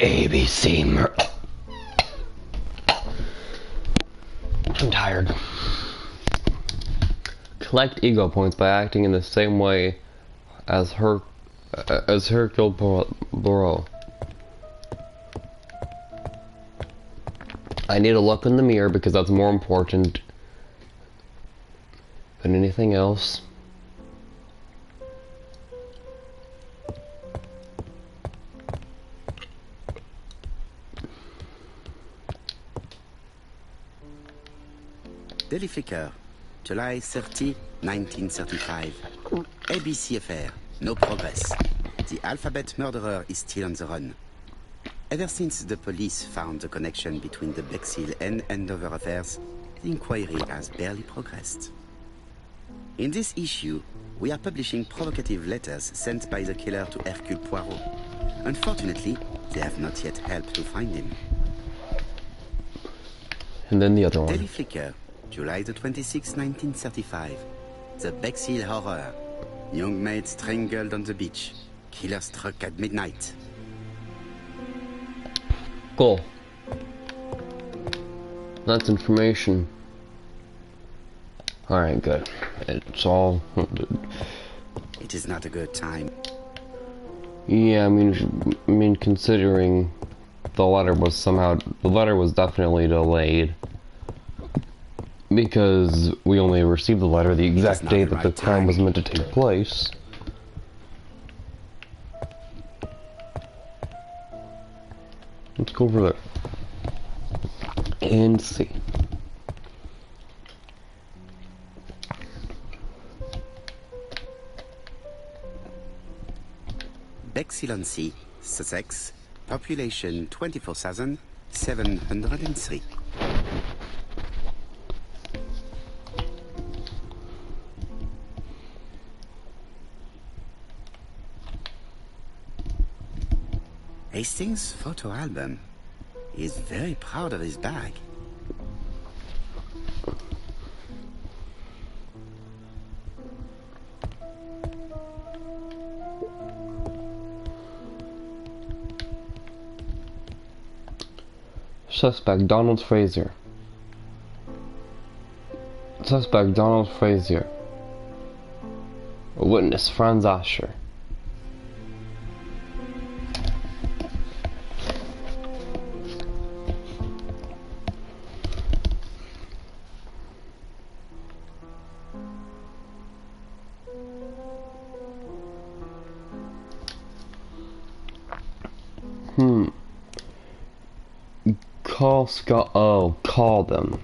ABC I'm tired. Collect ego points by acting in the same way as Hercule Poirot. I need to look in the mirror because that's more important than anything else. Daily Flicker, July 30, 1935. ABC affair, no progress. The alphabet murderer is still on the run. Ever since the police found the connection between the Bexhill and Andover affairs, the inquiry has barely progressed. In this issue, we are publishing provocative letters sent by the killer to Hercule Poirot. Unfortunately, they have not yet helped to find him. And then the other one. Daily Flicker, July the 26th, 1935. The Bexhill Horror. Young maid strangled on the beach. Killer struck at midnight. Cool. That's information. Alright, good. It's all... It is not a good time. Yeah, I mean, considering the letter was definitely delayed. Because we only received the letter the exact date that the crime was meant to take place. Let's go over there and see. Bexhill-on-Sea, Sussex, population 24,703. Hastings' photo album. He is very proud of his bag. Suspect Donald Fraser. Suspect Donald Fraser. A witness Franz Asher. Call Scott. Oh, call them.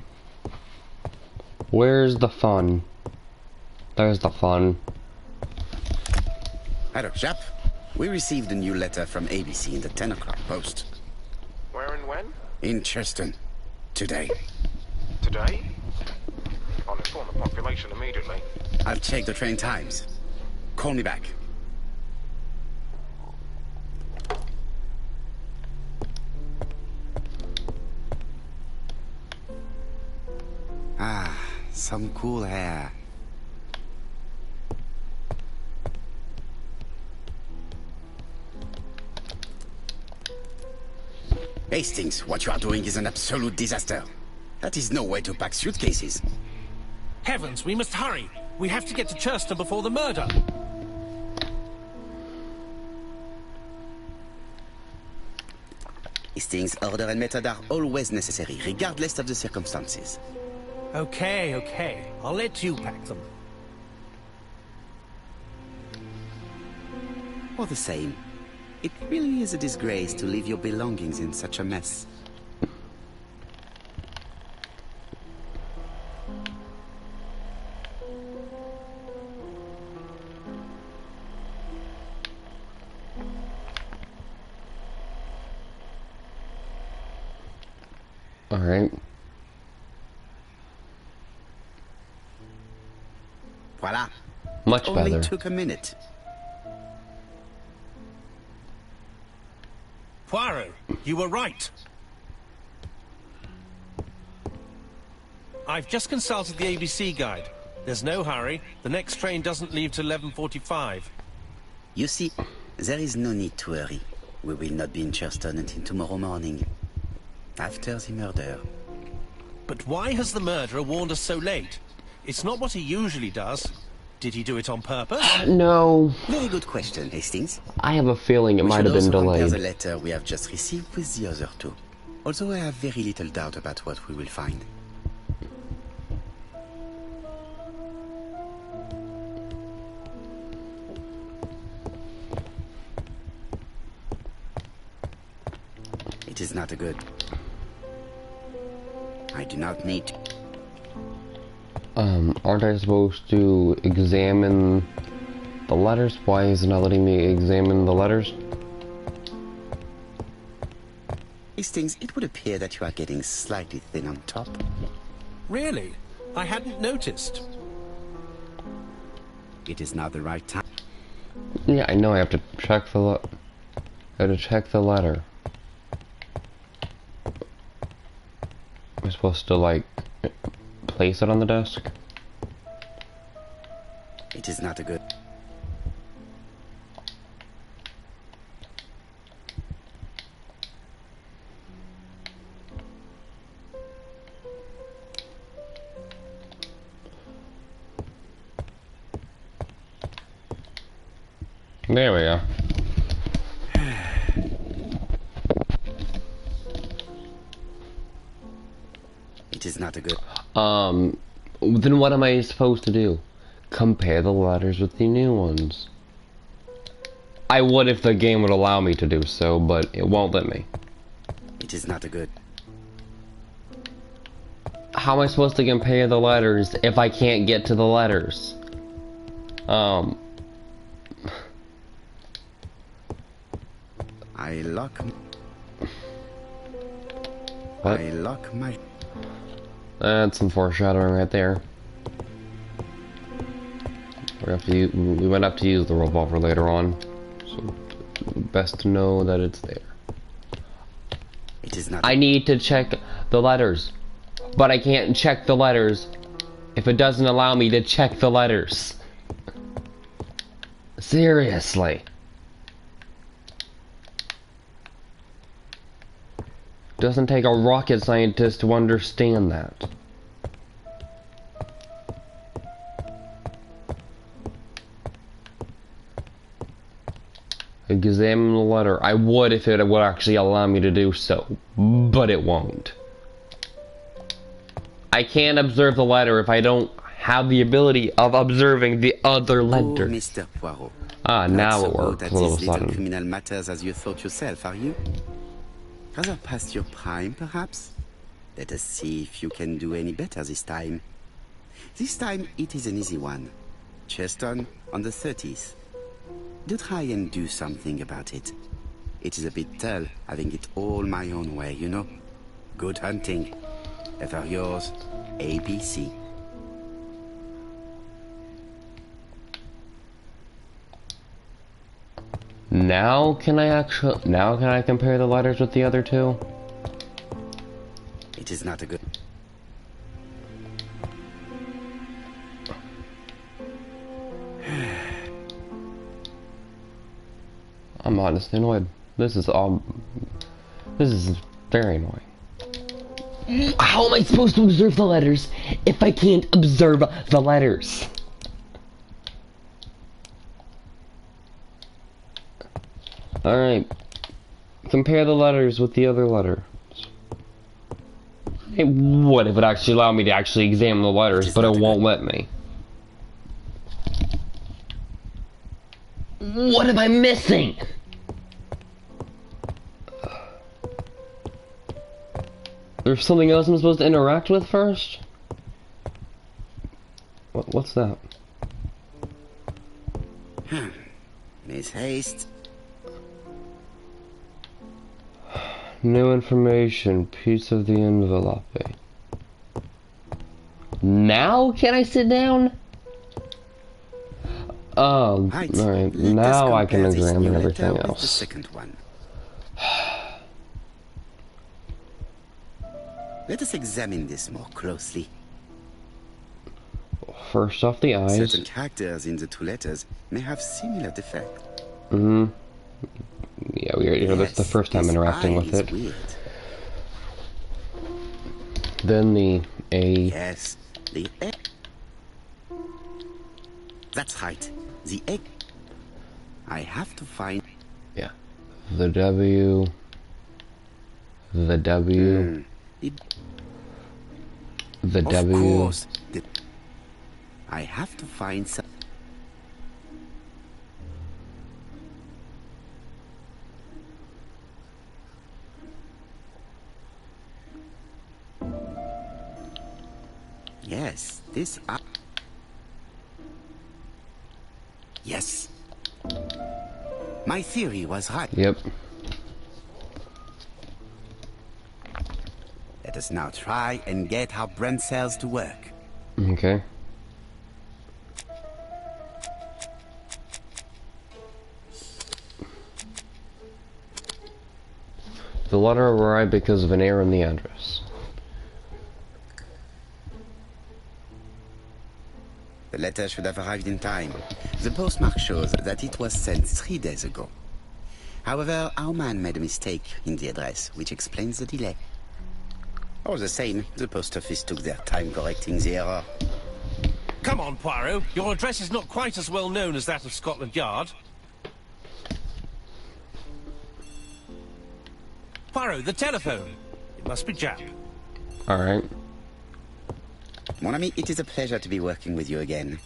Where's the fun? There's the fun. Hello, chap. We received a new letter from ABC in the 10 o'clock post. Where and when? In Cheston. Today. Today? I'll inform the population immediately. I'll check the train times. Call me back. Ah, some cool hair. Hastings, what you are doing is an absolute disaster. That is no way to pack suitcases. Heavens, we must hurry. We have to get to Chester before the murder. Hastings' order and method are always necessary, regardless of the circumstances. Okay, okay. I'll let you pack them. All the same, it really is a disgrace to leave your belongings in such a mess. All right. Voila. Much Only better. took a minute. Poirot, you were right. I've just consulted the ABC guide. There's no hurry. The next train doesn't leave till 11:45. You see, there is no need to hurry. We will not be in Churston until tomorrow morning, after the murder. But why has the murderer warned us so late? It's not what he usually does. Did he do it on purpose? No. Very good question, Hastings. I have a feeling it We might should have been also compare the delayed. letter we have just received with the other two. Although I have very little doubt about what we will find. It is not a good. I do not need. Aren't I supposed to examine the letters? Why is it not letting me examine the letters? Hastings, it would appear that you are getting slightly thin on top. Really? I hadn't noticed. It is now the right time. Yeah, I know. I have to check the letter. I'm supposed to like place it on the desk. It is not a good. There we go. It is not a good. Then what am I supposed to do? Compare the letters with the new ones. I would if the game would allow me to do so, but it won't let me. It is not a good. How am I supposed to compare the letters if I can't get to the letters? I lock. What? I lock my. That's some foreshadowing right there. We might have to use the revolver later on, so best to know that it's there. It is not. I need to check the letters, but I can't check the letters if it doesn't allow me to check the letters. Seriously. Doesn't take a rocket scientist to understand that. Examine the letter. I would if it would actually allow me to do so, but it won't. I can't observe the letter if I don't have the ability of observing the other Oh, letter. Mr. Poirot. Ah, Not now so it works good at all of these a little sudden. criminal matters as you thought yourself, are you? Rather past your prime, perhaps? Let us see if you can do any better this time. This time it is an easy one. Cheston on the 30th. Do try and do something about it. It is a bit dull having it all my own way, you know. Good hunting. Ever yours, ABC. Now can I compare the letters with the other two? It is not a good. I'm honestly annoyed. This is very annoying. How am I supposed to observe the letters if I can't observe the letters? Alright. Compare the letters with the other letter. It would if it actually allowed me to actually examine the letters, but it won't let me. What am I missing? There's something else I'm supposed to interact with first? What's that? Miss Haste. New information, piece of the envelope. Now can I sit down? Oh, Right. alright. Let us Now I can compare this examine new letter everything with the else. second one. Let us examine this more closely. First off, the eyes. Certain characters in the two letters may have similar defects. Yeah, That's the first time this interacting eye with is it. weird. Then the A. Yes, the egg. That's right, the egg. I have to find... Yeah. The W. The W. The Of W. course. I have to find some... Yes, this... Yes. My theory was right. Yep. Let us now try and get our brain cells to work. Okay. The letter arrived because of an error in the address. The letter should have arrived in time. The postmark shows that it was sent 3 days ago. However, our man made a mistake in the address, which explains the delay. All the same, the post office took their time correcting the error. Come on, Poirot. Your address is not quite as well known as that of Scotland Yard. Poirot, the telephone. It must be Jap. Alright. Mon ami, it is a pleasure to be working with you again.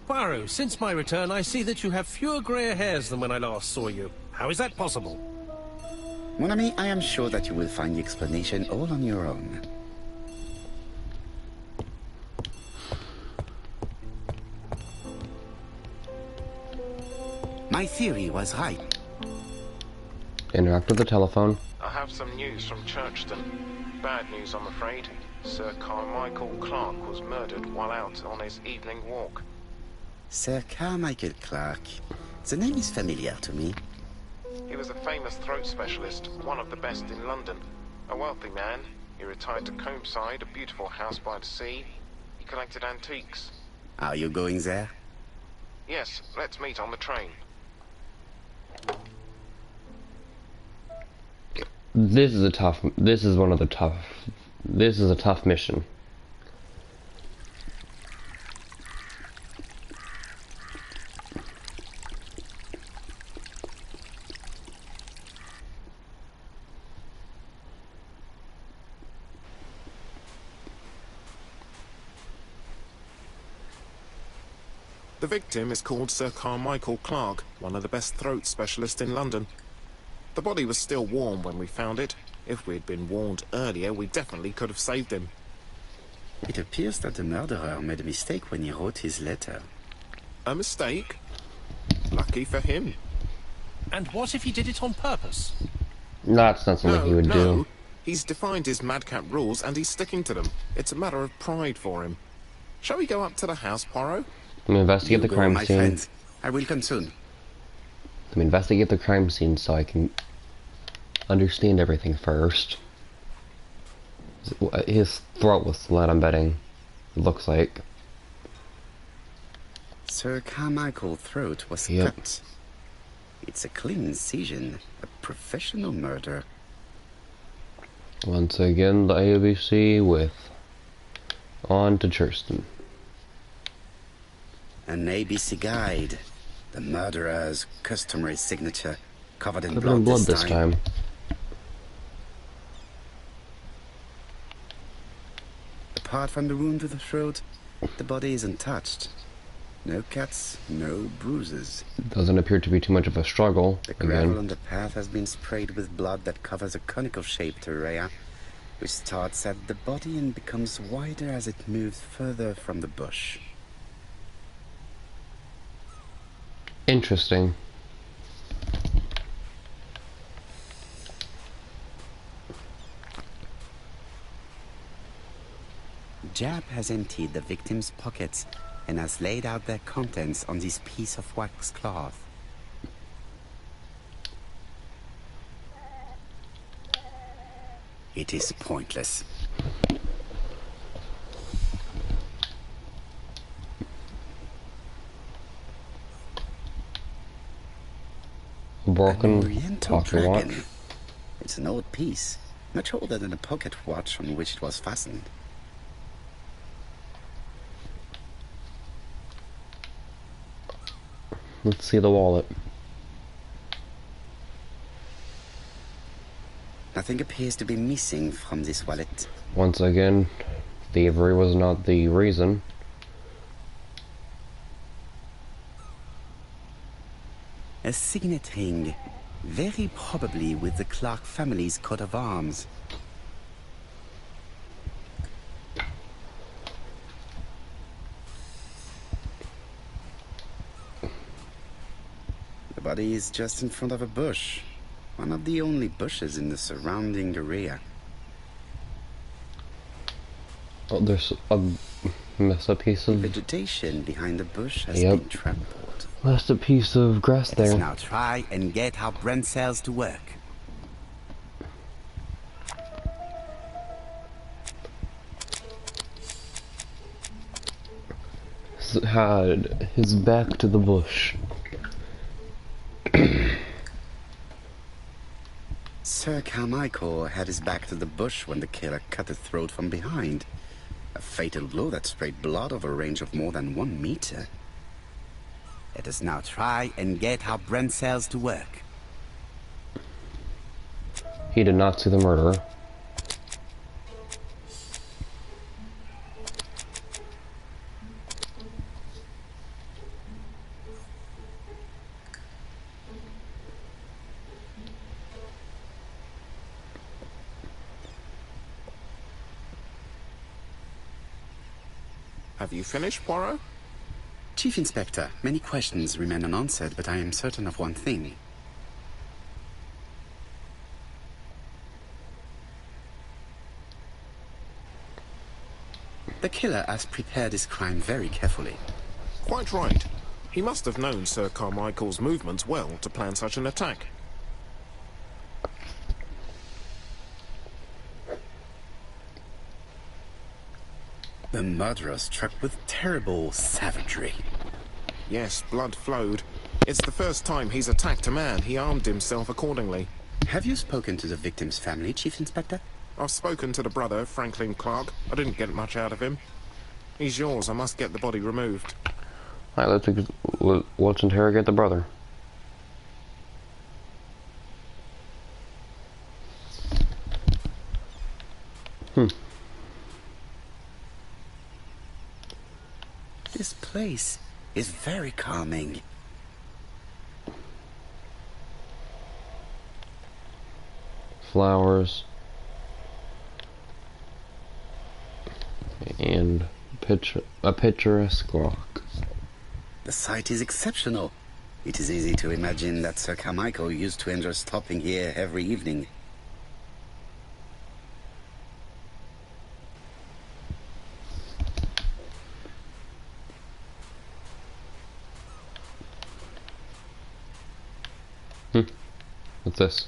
Poirot, since my return, I see that you have fewer grey hairs than when I last saw you. How is that possible? Mon ami, I am sure that you will find the explanation all on your own. My theory was right. Interact with the telephone. I have some news from Churchton. Bad news, I'm afraid. Sir Carmichael Clark was murdered while out on his evening walk. Sir Carmichael Clark. The name is familiar to me. He was a famous throat specialist, one of the best in London. A wealthy man, he retired to Combside, a beautiful house by the sea. He collected antiques. Are you going there? Yes, let's meet on the train. This is a tough mission. The victim is called Sir Carmichael Clark, one of the best throat specialists in London. The body was still warm when we found it. If we'd been warned earlier, we definitely could have saved him. It appears that the murderer made a mistake when he wrote his letter. A mistake? Lucky for him. And what if he did it on purpose? That's not something he would do. He's defined his madcap rules and he's sticking to them. It's a matter of pride for him. Shall we go up to the house, Poirot? Let me investigate the You go, crime my scene. friend. I will come soon. Let me investigate the crime scene so I can understand everything first. His throat was slit, I'm betting. It looks like. Sir Carmichael's throat was cut. It's a clean incision. A professional murder. Once again, the ABC with On to Churston. An ABC guide. The murderer's customary signature, covered in Covered blood, in blood this time. Apart from the wound to the throat, the body is untouched. No cuts, no bruises. Doesn't appear to be too much of a struggle. The gravel on the path has been sprayed with blood that covers a conical-shaped area, which starts at the body and becomes wider as it moves further from the bush. Interesting. Jap has emptied the victim's pockets and has laid out their contents on this piece of wax cloth. It is pointless. broken Oriental pocket watch. dragon. It's an old piece, much older than the pocket watch on which it was fastened. Let's see the wallet. Nothing appears to be missing from this wallet. Once again, thievery was not the reason. A signet ring, very probably with the Clark family's coat of arms. The body is just in front of a bush. One of the only bushes in the surrounding area. Oh, there's a messed up piece of Vegetation behind the bush has been trampled. messed up piece of grass Let's there. now try and get our brain cells to work. Had his back to the bush. Sir Carmichael had his back to the bush when the killer cut his throat from behind. A fatal blow that sprayed blood over a range of more than 1 meter. Let us now try and get our brain cells to work. He did not see the murderer. Have you finished, Poirot? Chief Inspector, many questions remain unanswered, but I am certain of one thing. The killer has prepared his crime very carefully. Quite right. He must have known Sir Carmichael's movements well to plan such an attack. The murderer struck with terrible savagery. Yes, blood flowed. It's the first time he's attacked a man. He armed himself accordingly. Have you spoken to the victim's family, Chief Inspector? I've spoken to the brother, Franklin Clark. I didn't get much out of him. He's yours. I must get the body removed. Alright, let's interrogate the brother. This place is very calming. Flowers. And a picturesque walk. The site is exceptional. It is easy to imagine that Sir Carmichael used to enjoy stopping here every evening. What's this?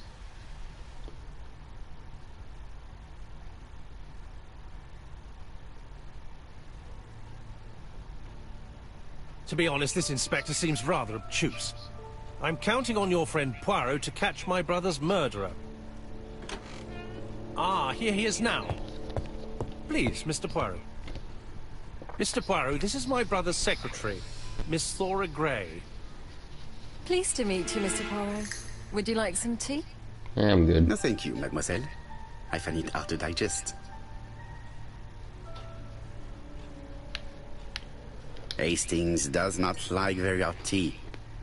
To be honest, this inspector seems rather obtuse. I'm counting on your friend Poirot to catch my brother's murderer. Ah, here he is now. Please, Mr. Poirot. Mr. Poirot, this is my brother's secretary, Miss Thora Gray. Pleased to meet you, Mr. Poirot. Would you like some tea? I'm good. No, thank you, mademoiselle. I find it hard to digest. Hastings does not like very hot tea.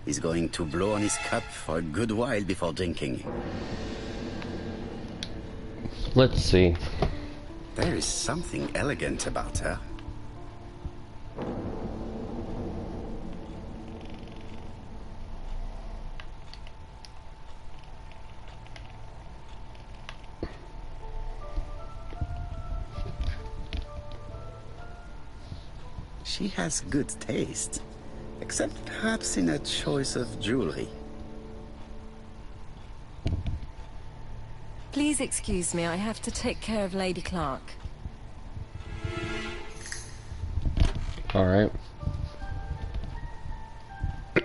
He's going to blow on his cup for a good while before drinking. Let's see. There is something elegant about her. She has good taste, except perhaps in her choice of jewelry. Please excuse me, I have to take care of Lady Clark. Alright.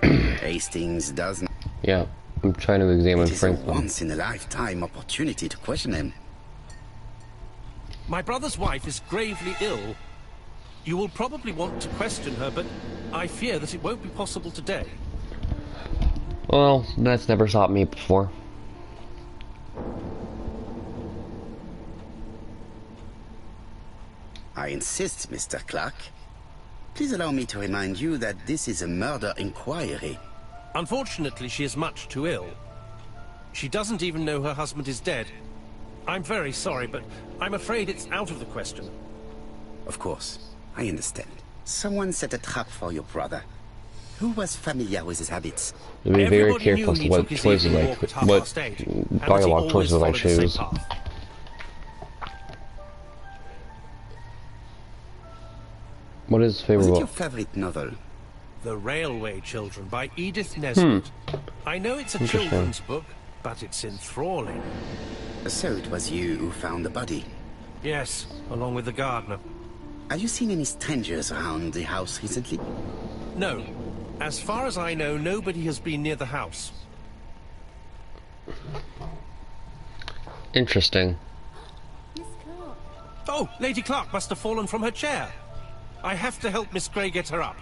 Hastings does not... Yeah. I'm trying to examine It is a Franklin. once-in-a-lifetime opportunity to question him. My brother's wife is gravely ill. You will probably want to question her, but I fear that it won't be possible today. Well, that's never stopped me before. I insist, Mr. Clark. Please allow me to remind you that this is a murder inquiry. Unfortunately, she is much too ill. She doesn't even know her husband is dead. I'm very sorry, but I'm afraid it's out of the question. Of course, I understand. Someone set a trap for your brother. Who was familiar with his habits? To be very Everybody careful knew as he to what took his choices evening I walk at what 8:30, and that he dialogue always choices I followed the same choose. path. What is his favorite Was it book? your favorite novel? The Railway Children by Edith Nesbit. I know it's a Interesting. children's book, but it's enthralling. So it was you who found the body. Yes, along with the gardener. Have you seen any strangers around the house recently? No. As far as I know, nobody has been near the house. Interesting. Miss Clark. Oh, Lady Clark must have fallen from her chair. I have to help Miss Grey get her up.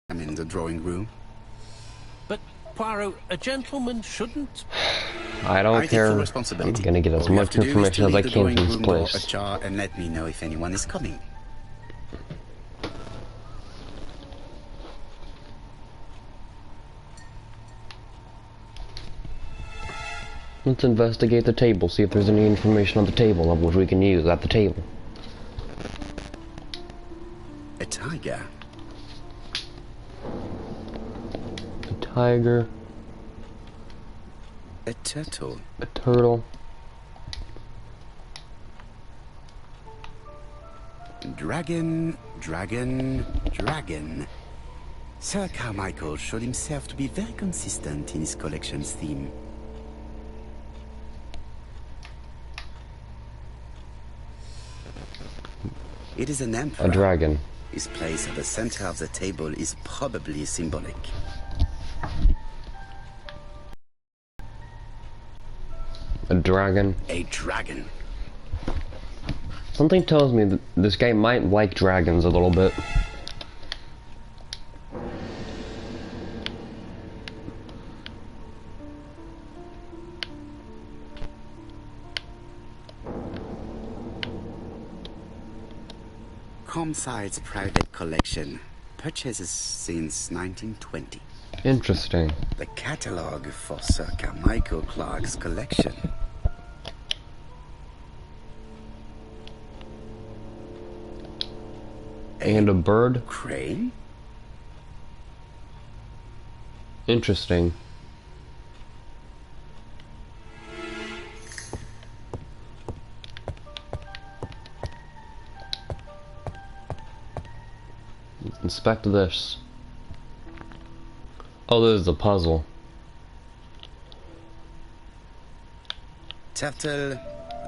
I'm in the drawing room. But, Poirot, a gentleman shouldn't... I don't I take care. full I'm responsibility. gonna get as All you have much to do is information to as I leave the can from drawing this room door place. ajar and let me know if anyone is coming. Let's investigate the table, see if there's any information on the table of which we can use at the table. A tiger. A tiger, A turtle. a turtle, Dragon, dragon, dragon. Sir Carmichael showed himself to be very consistent in his collection's theme. It is an emperor. a dragon. His place at the center of the table is probably symbolic. A dragon. A dragon. Something tells me that this guy might like dragons a little bit. Comside's private collection. Purchases since 1920. Interesting. The catalogue for Sir Carmichael Clark's collection. And a bird. Crane? Interesting. Inspect this. Oh, this is a puzzle. Turtle,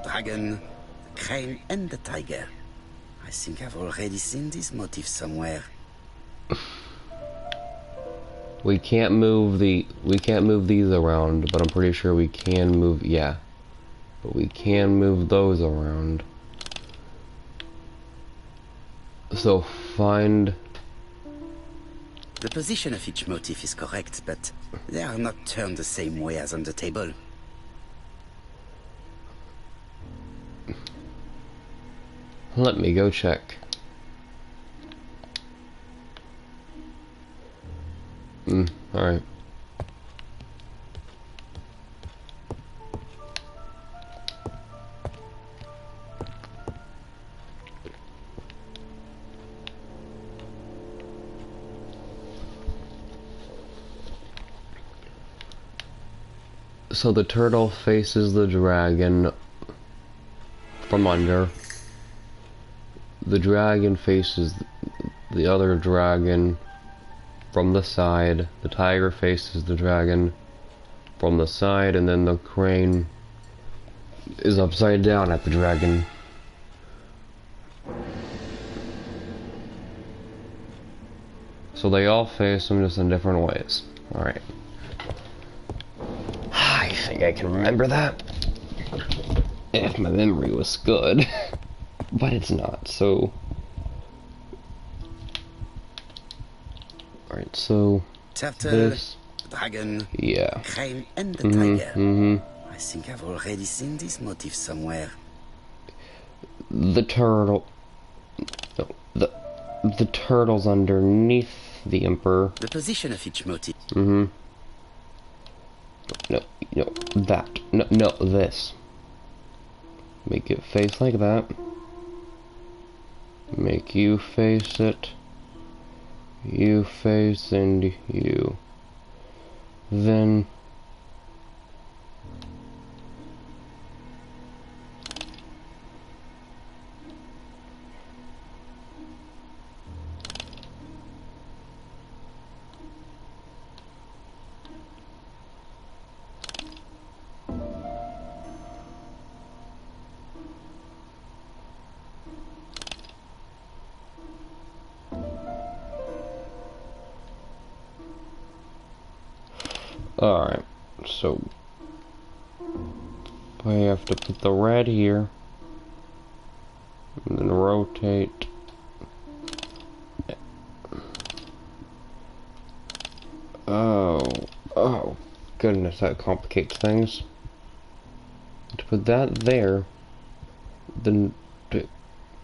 dragon, crane, and the tiger. I think I've already seen this motif somewhere. We can't move these around, but I'm pretty sure we can move, yeah. But we can move those around. So find... The position of each motif is correct, but they are not turned the same way as on the table. Let me go check. Alright. So the turtle faces the dragon from under. The dragon faces the other dragon from the side. The tiger faces the dragon from the side, and then the crane is upside down at the dragon. So they all face them just in different ways. Alright. I think I can remember that. If my memory was good. But it's not, so... Alright, so... Chapter, this... dragon, Yeah. crane, and the tiger. Mm-hmm. I think I've already seen this motif somewhere. The turtle... No, the turtle's underneath the Emperor. The position of each motif. Mm-hmm. No, that. No, this. Make it face like that. Make you face it. You face and you. Then... Alright, so I have to put the red here, and then rotate. Oh, goodness, that complicates things. To put that there, then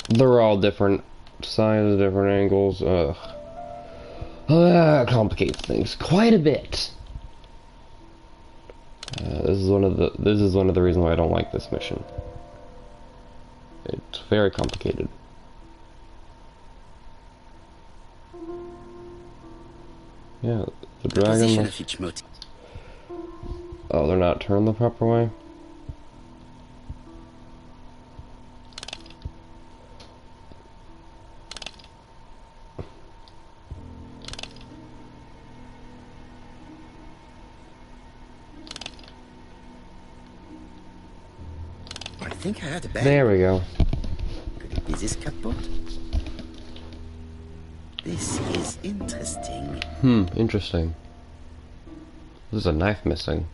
they're all different sizes, different angles. That complicates things quite a bit. This is one of the reasons why I don't like this mission. It's very complicated. Yeah, the dragon must... Oh, they're not turned the proper way? I think I had a bag. There we go. Could it be this cupboard? This is interesting. Interesting. There's a knife missing.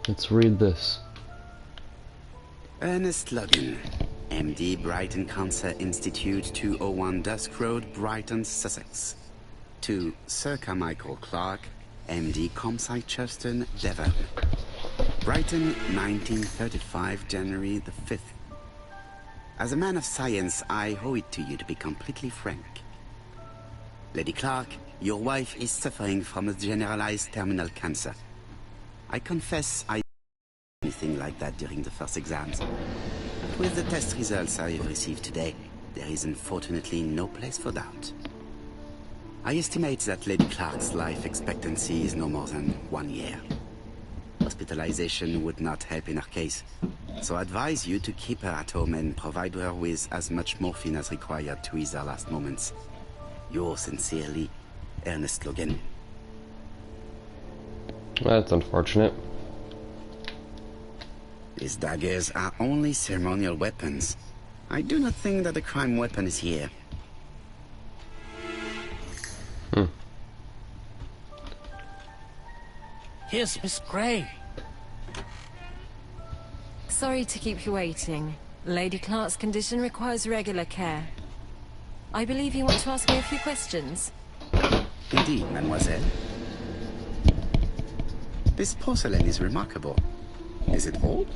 Let's read this. Ernest Logan, MD, Brighton Cancer Institute, 201 Dusk Road, Brighton, Sussex. To Sir Carmichael Clark, MD, Comsite Churston, Devon. Brighton, 1935, January the 5th. As a man of science, I owe it to you to be completely frank. Lady Clark, your wife is suffering from a generalized terminal cancer. I confess I didn't anything like that during the first exams. But with the test results I have received today, there is unfortunately no place for doubt. I estimate that Lady Clark's life expectancy is no more than 1 year. Hospitalization would not help in her case, so I advise you to keep her at home and provide her with as much morphine as required to ease her last moments. Yours sincerely, Ernest Logan. That's unfortunate. These daggers are only ceremonial weapons. I do not think that the crime weapon is here. Here's Miss Gray. Sorry to keep you waiting. Lady Clark's condition requires regular care. I believe you want to ask me a few questions. Indeed, mademoiselle. This porcelain is remarkable. Is it old?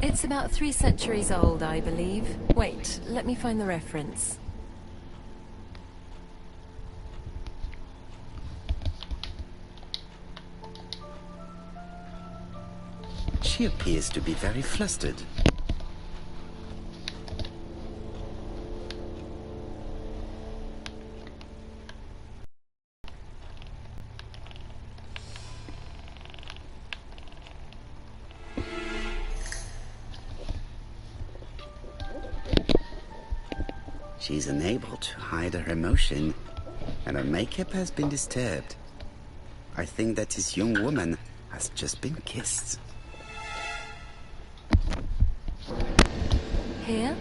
It's about 3 centuries old, I believe. Wait, let me find the reference. She appears to be very flustered. She's unable to hide her emotion, and her makeup has been disturbed. I think that this young woman has just been kissed. Here?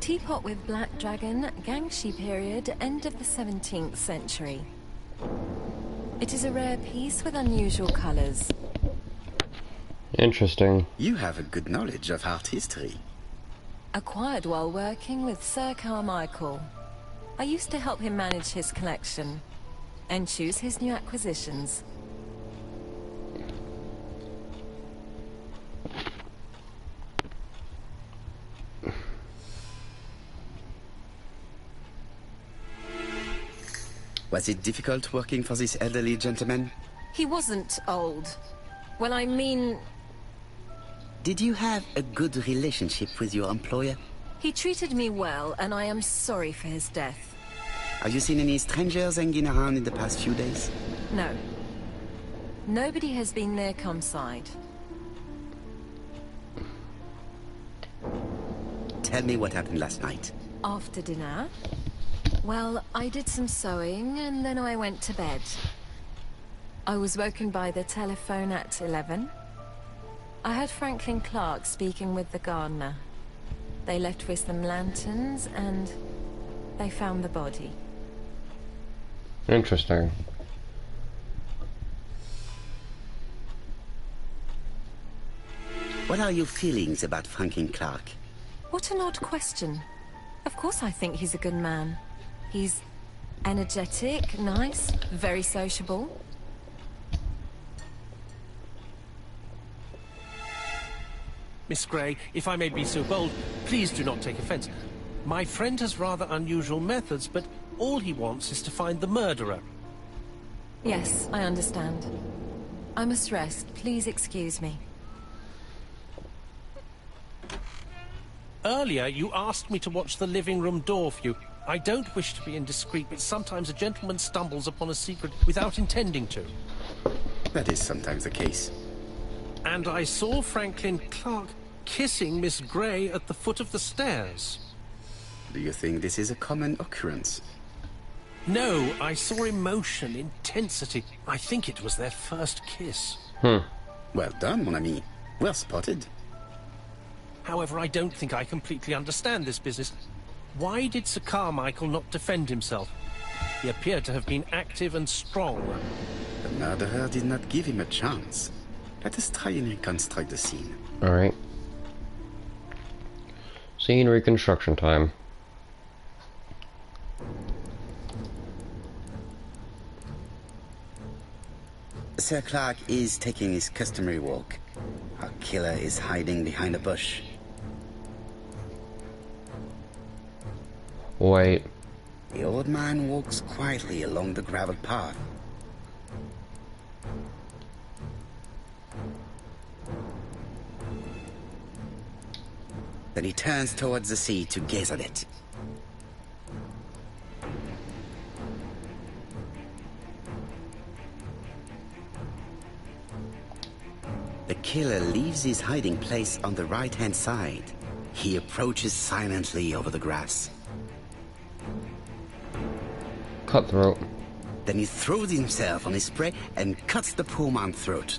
Teapot with black dragon, Gangshi period, end of the 17th century. It is a rare piece with unusual colors. Interesting. You have a good knowledge of art history. Acquired while working with Sir Carmichael. I used to help him manage his collection and choose his new acquisitions. Was it difficult working for this elderly gentleman? He wasn't old. Well, I mean... Did you have a good relationship with your employer? He treated me well, and I am sorry for his death. Have you seen any strangers hanging around in the past few days? No. Nobody has been near Comside. Tell me what happened last night. After dinner? Well, I did some sewing, and then I went to bed. I was woken by the telephone at 11. I heard Franklin Clark speaking with the gardener. They left with some lanterns, and they found the body. Interesting. What are your feelings about Franklin Clark? What an odd question. Of course I think he's a good man. He's energetic, nice, very sociable. Miss Grey, if I may be so bold, please do not take offense. My friend has rather unusual methods, but all he wants is to find the murderer. Yes, I understand. I must rest. Please excuse me. Earlier, you asked me to watch the living room door for you. I don't wish to be indiscreet, but sometimes a gentleman stumbles upon a secret without intending to. That is sometimes the case. And I saw Franklin Clark kissing Miss Grey at the foot of the stairs. Do you think this is a common occurrence? No, I saw emotion, intensity. I think it was their first kiss. Well done, mon ami. Well spotted. However, I don't think I completely understand this business. Why did Sir Carmichael not defend himself? He appeared to have been active and strong. The murderer did not give him a chance. Let us try and reconstruct the scene. Alright. Scene reconstruction time. Sir Clark is taking his customary walk. Our killer is hiding behind a bush. Wait. The old man walks quietly along the gravel path. Then he turns towards the sea to gaze at it. The killer leaves his hiding place on the right-hand side. He approaches silently over the grass. Cutthroat. Then he throws himself on his prey and cuts the poor man's throat.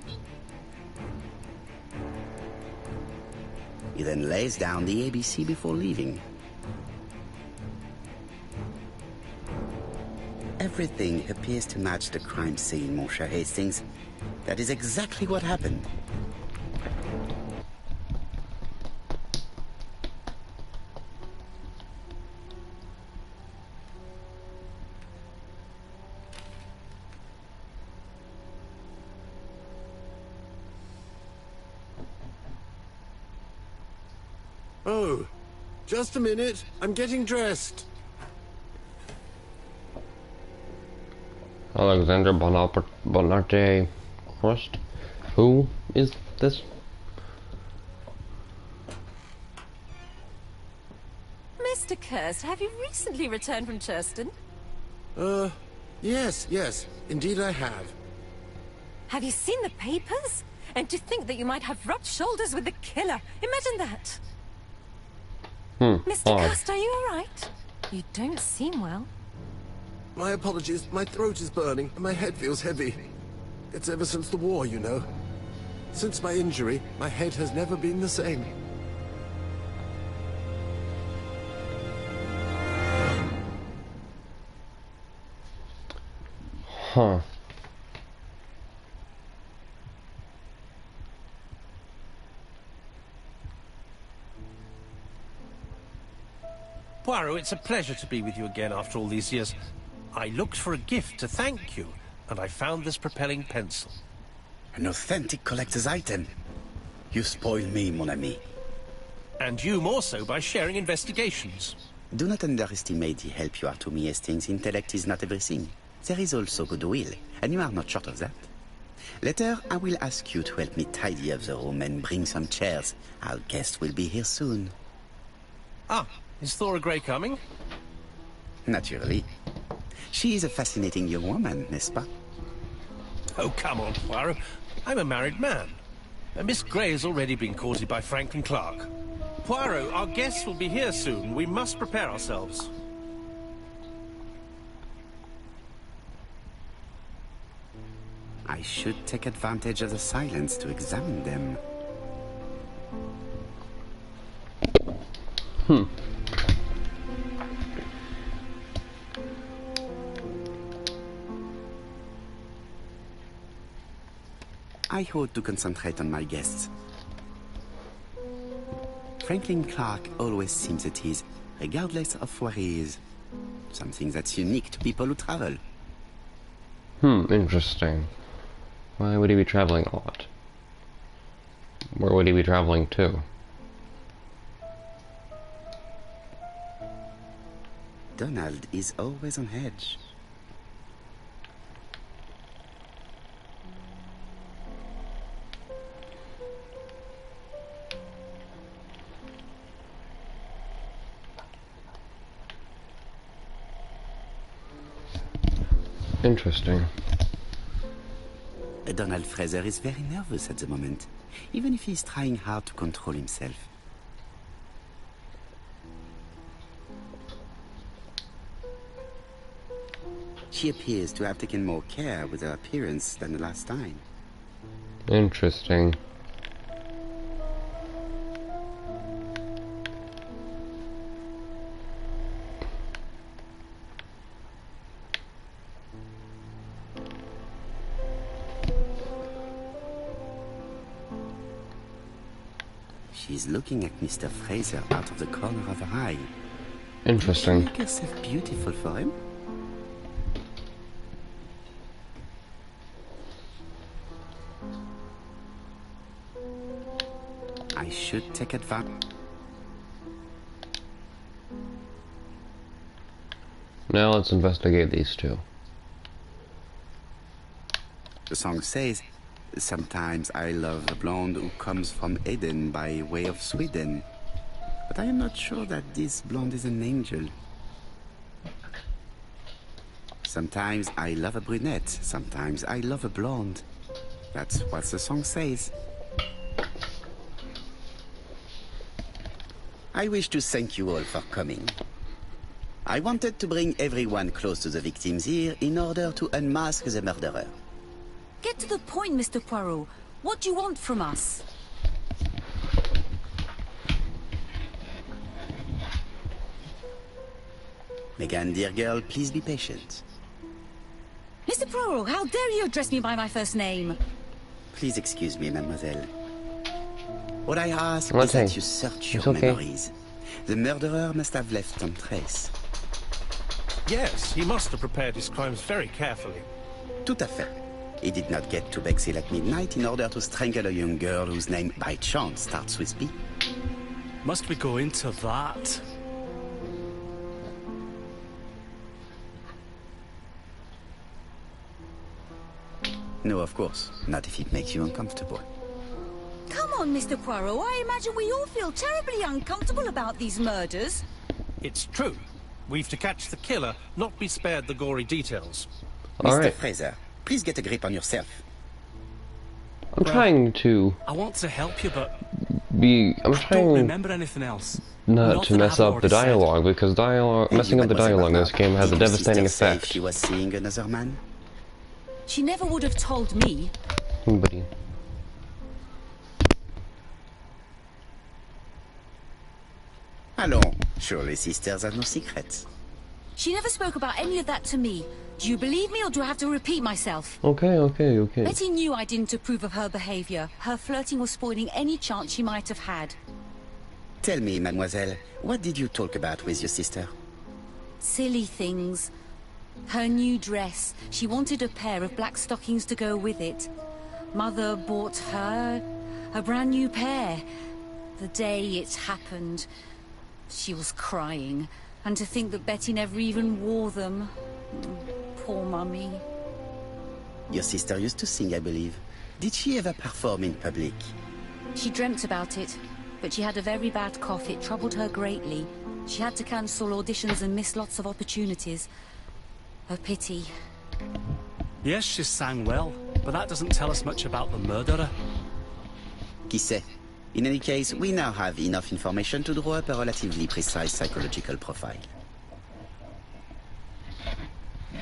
He then lays down the ABC before leaving. Everything appears to match the crime scene, mon cher Hastings. That is exactly what happened. Oh, just a minute. I'm getting dressed. Alexander Bonaparte Crust. Who is this? Mr. Kirst, have you recently returned from Churston? Yes. Indeed I have. Have you seen the papers? And to think that you might have rubbed shoulders with the killer. Imagine that. Mr. Odd. Kirst, are you all right? You don't seem well. My apologies. My throat is burning and my head feels heavy. It's ever since the war, you know. Since my injury, my head has never been the same. Huh. Poirot, it's a pleasure to be with you again after all these years. I looked for a gift to thank you, and I found this propelling pencil. An authentic collector's item. You spoil me, mon ami. And you more so by sharing investigations. Do not underestimate the help you are to me, Hastings. Intellect is not everything. There is also goodwill, and you are not short of that. Later, I will ask you to help me tidy up the room and bring some chairs. Our guest will be here soon. Ah, is Thora Grey coming? Naturally. She is a fascinating young woman, n'est-ce pas? Oh, come on, Poirot. I'm a married man. Miss Grey has already been courted by Franklin Clark. Poirot, our guests will be here soon. We must prepare ourselves. I should take advantage of the silence to examine them. I ought to concentrate on my guests. Franklin Clark always seems at ease, regardless of where he is. Something that's unique to people who travel. Interesting. Why would he be traveling a lot? Where would he be traveling to? Donald is always on edge. Interesting. Donald Fraser is very nervous at the moment, even if he's trying hard to control himself. She appears to have taken more care with her appearance than the last time. Interesting. She's looking at Mr. Fraser out of the corner of her eye. Interesting. Did she make herself beautiful for him? I should take advantage. Now let's investigate these two. The song says, "Sometimes I love a blonde who comes from Eden by way of Sweden." But I am not sure that this blonde is an angel. Sometimes I love a brunette, sometimes I love a blonde. That's what the song says. I wish to thank you all for coming. I wanted to bring everyone close to the victims here in order to unmask the murderer. Get to the point, Mr. Poirot. What do you want from us? Megan, dear girl, please be patient. Mr. Poirot, how dare you address me by my first name? Please excuse me, mademoiselle. What I ask is Okay. that you search your It's okay. memories. The murderer must have left some trace. Yes, he must have prepared his crimes very carefully. Tout à fait. He did not get to Bexhill at midnight in order to strangle a young girl whose name by chance starts with B. Must we go into that? No, of course. Not if it makes you uncomfortable. Come on, Mr. Poirot. I imagine we all feel terribly uncomfortable about these murders. It's true. We've to catch the killer, not be spared the gory details. All Mr. right. Fraser, please get a grip on yourself. I'm trying to I want to help you, but be. I'm don't trying remember anything else. not to Nothing I mess haven't up the already said. dialogue because messing up the dialogue in this game has a Did your devastating sister say effect. she was seeing another man? She never would have told me. Buddy. Allons, surely sisters have no secrets. She never spoke about any of that to me. Do you believe me, or do I have to repeat myself? Okay. Betty knew I didn't approve of her behavior. Her flirting was spoiling any chance she might have had. Tell me, mademoiselle, what did you talk about with your sister? Silly things. Her new dress. She wanted a pair of black stockings to go with it. Mother bought her a brand new pair. The day it happened, she was crying. And to think that Betty never even wore them. Poor Mummy. Your sister used to sing, I believe. Did she ever perform in public? She dreamt about it, but she had a very bad cough. It troubled her greatly. She had to cancel auditions and miss lots of opportunities. A pity. Yes, she sang well, but that doesn't tell us much about the murderer. Qui sait? In any case, we now have enough information to draw up a relatively precise psychological profile.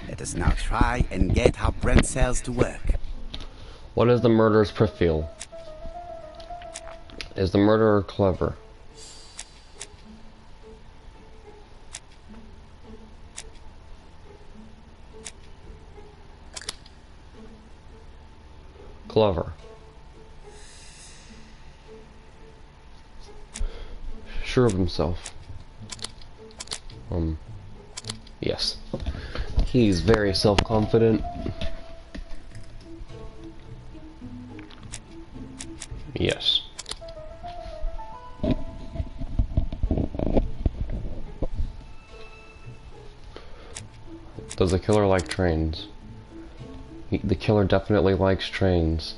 Let us now try and get our brain cells to work. What is the murderer's profile? Is the murderer clever? Clever. Sure of himself. Yes. He's very self-confident. Yes. Does the killer like trains? The killer definitely likes trains.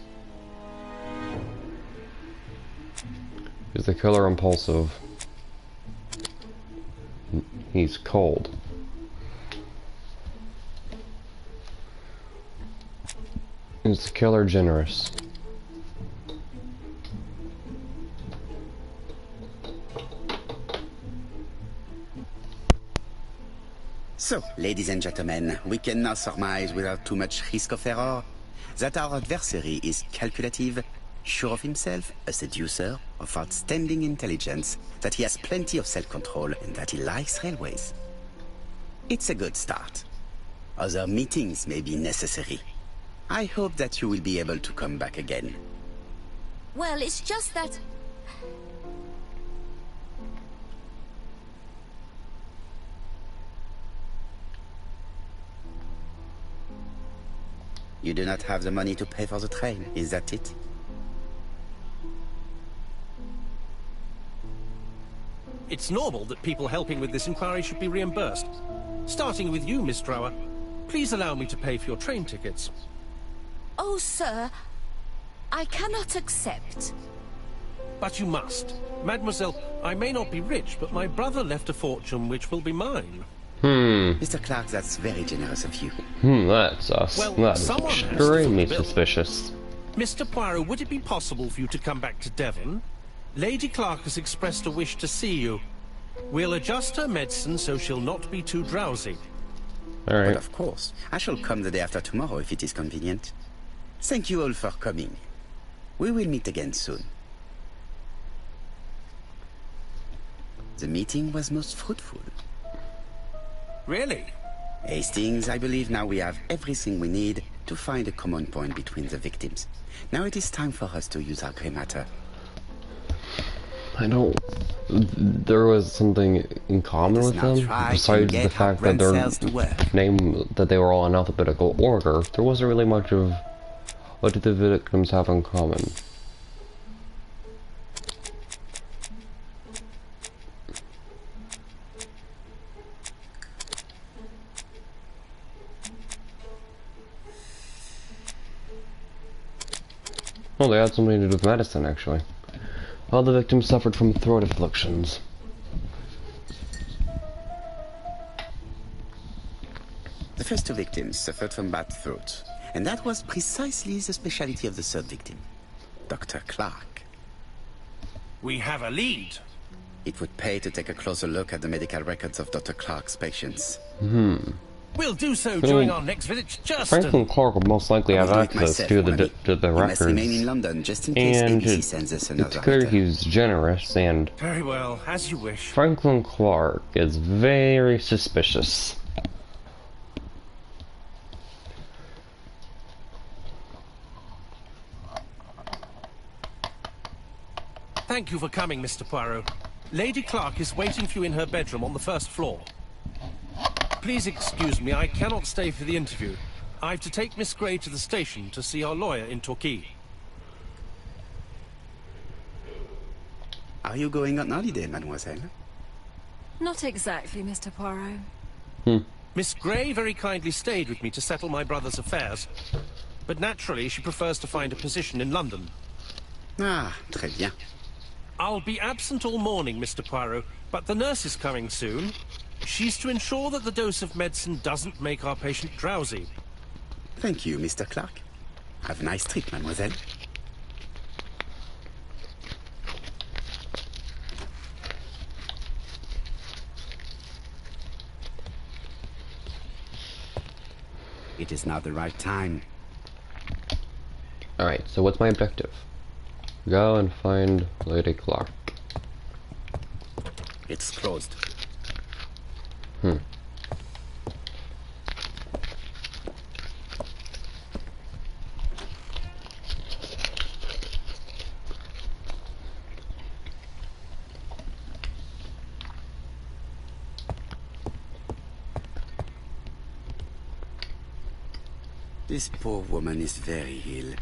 Is the killer impulsive? He's cold. Is the killer generous? So, ladies and gentlemen, we can now surmise without too much risk of error that our adversary is calculative, sure of himself, a seducer, of outstanding intelligence, that he has plenty of self-control, and that he likes railways. It's a good start. Other meetings may be necessary. I hope that you will be able to come back again. Well, it's just that... You do not have the money to pay for the train, is that it? It's normal that people helping with this inquiry should be reimbursed. Starting with you, Miss Drower. Please allow me to pay for your train tickets. Oh, sir, I cannot accept. But you must. Mademoiselle, I may not be rich, but my brother left a fortune which will be mine. Mr. Clark, that's very generous of you. That's us. Well, that is someone has to extremely foot the bill. suspicious. Mr. Poirot, would it be possible for you to come back to Devon? Lady Clark has expressed a wish to see you. We'll adjust her medicine so she'll not be too drowsy. Alright. But of course, I shall come the day after tomorrow if it is convenient. Thank you all for coming. We will meet again soon. The meeting was most fruitful. Really? Hastings, I believe now we have everything we need to find a common point between the victims. Now it is time for us to use our grey matter. I don't... There was something in common with them, besides the fact that their name, that they were all in alphabetical order. There wasn't really much of what did the victims have in common. Well, they had something to do with medicine, actually. All the victims suffered from throat afflictions. The first two victims suffered from bad throats, and that was precisely the specialty of the third victim, Dr. Clark. We have a lead. It would pay to take a closer look at the medical records of Dr. Clark's patients. We'll do so during our next visit to Justin. Franklin Clark would most likely have I will do it access myself, to mon ami. the You must remain in records. London just in case And ABC sends us another it's clear letter. he's generous, and Very well, as you wish. Franklin Clark is very suspicious. Thank you for coming, Mr. Poirot. Lady Clark is waiting for you in her bedroom on the first floor. Please excuse me, I cannot stay for the interview. I've to take Miss Grey to the station to see our lawyer in Torquay. Are you going on holiday, mademoiselle? Not exactly, Mr. Poirot. Miss Grey very kindly stayed with me to settle my brother's affairs. But naturally, she prefers to find a position in London. Ah, très bien. I'll be absent all morning, Mr. Poirot, but the nurse is coming soon. She's to ensure that the dose of medicine doesn't make our patient drowsy. Thank you, Mr. Clark. Have a nice trip, mademoiselle. It is now the right time. Alright, so what's my objective? Go and find Lady Clark. It's closed. This poor woman is very ill.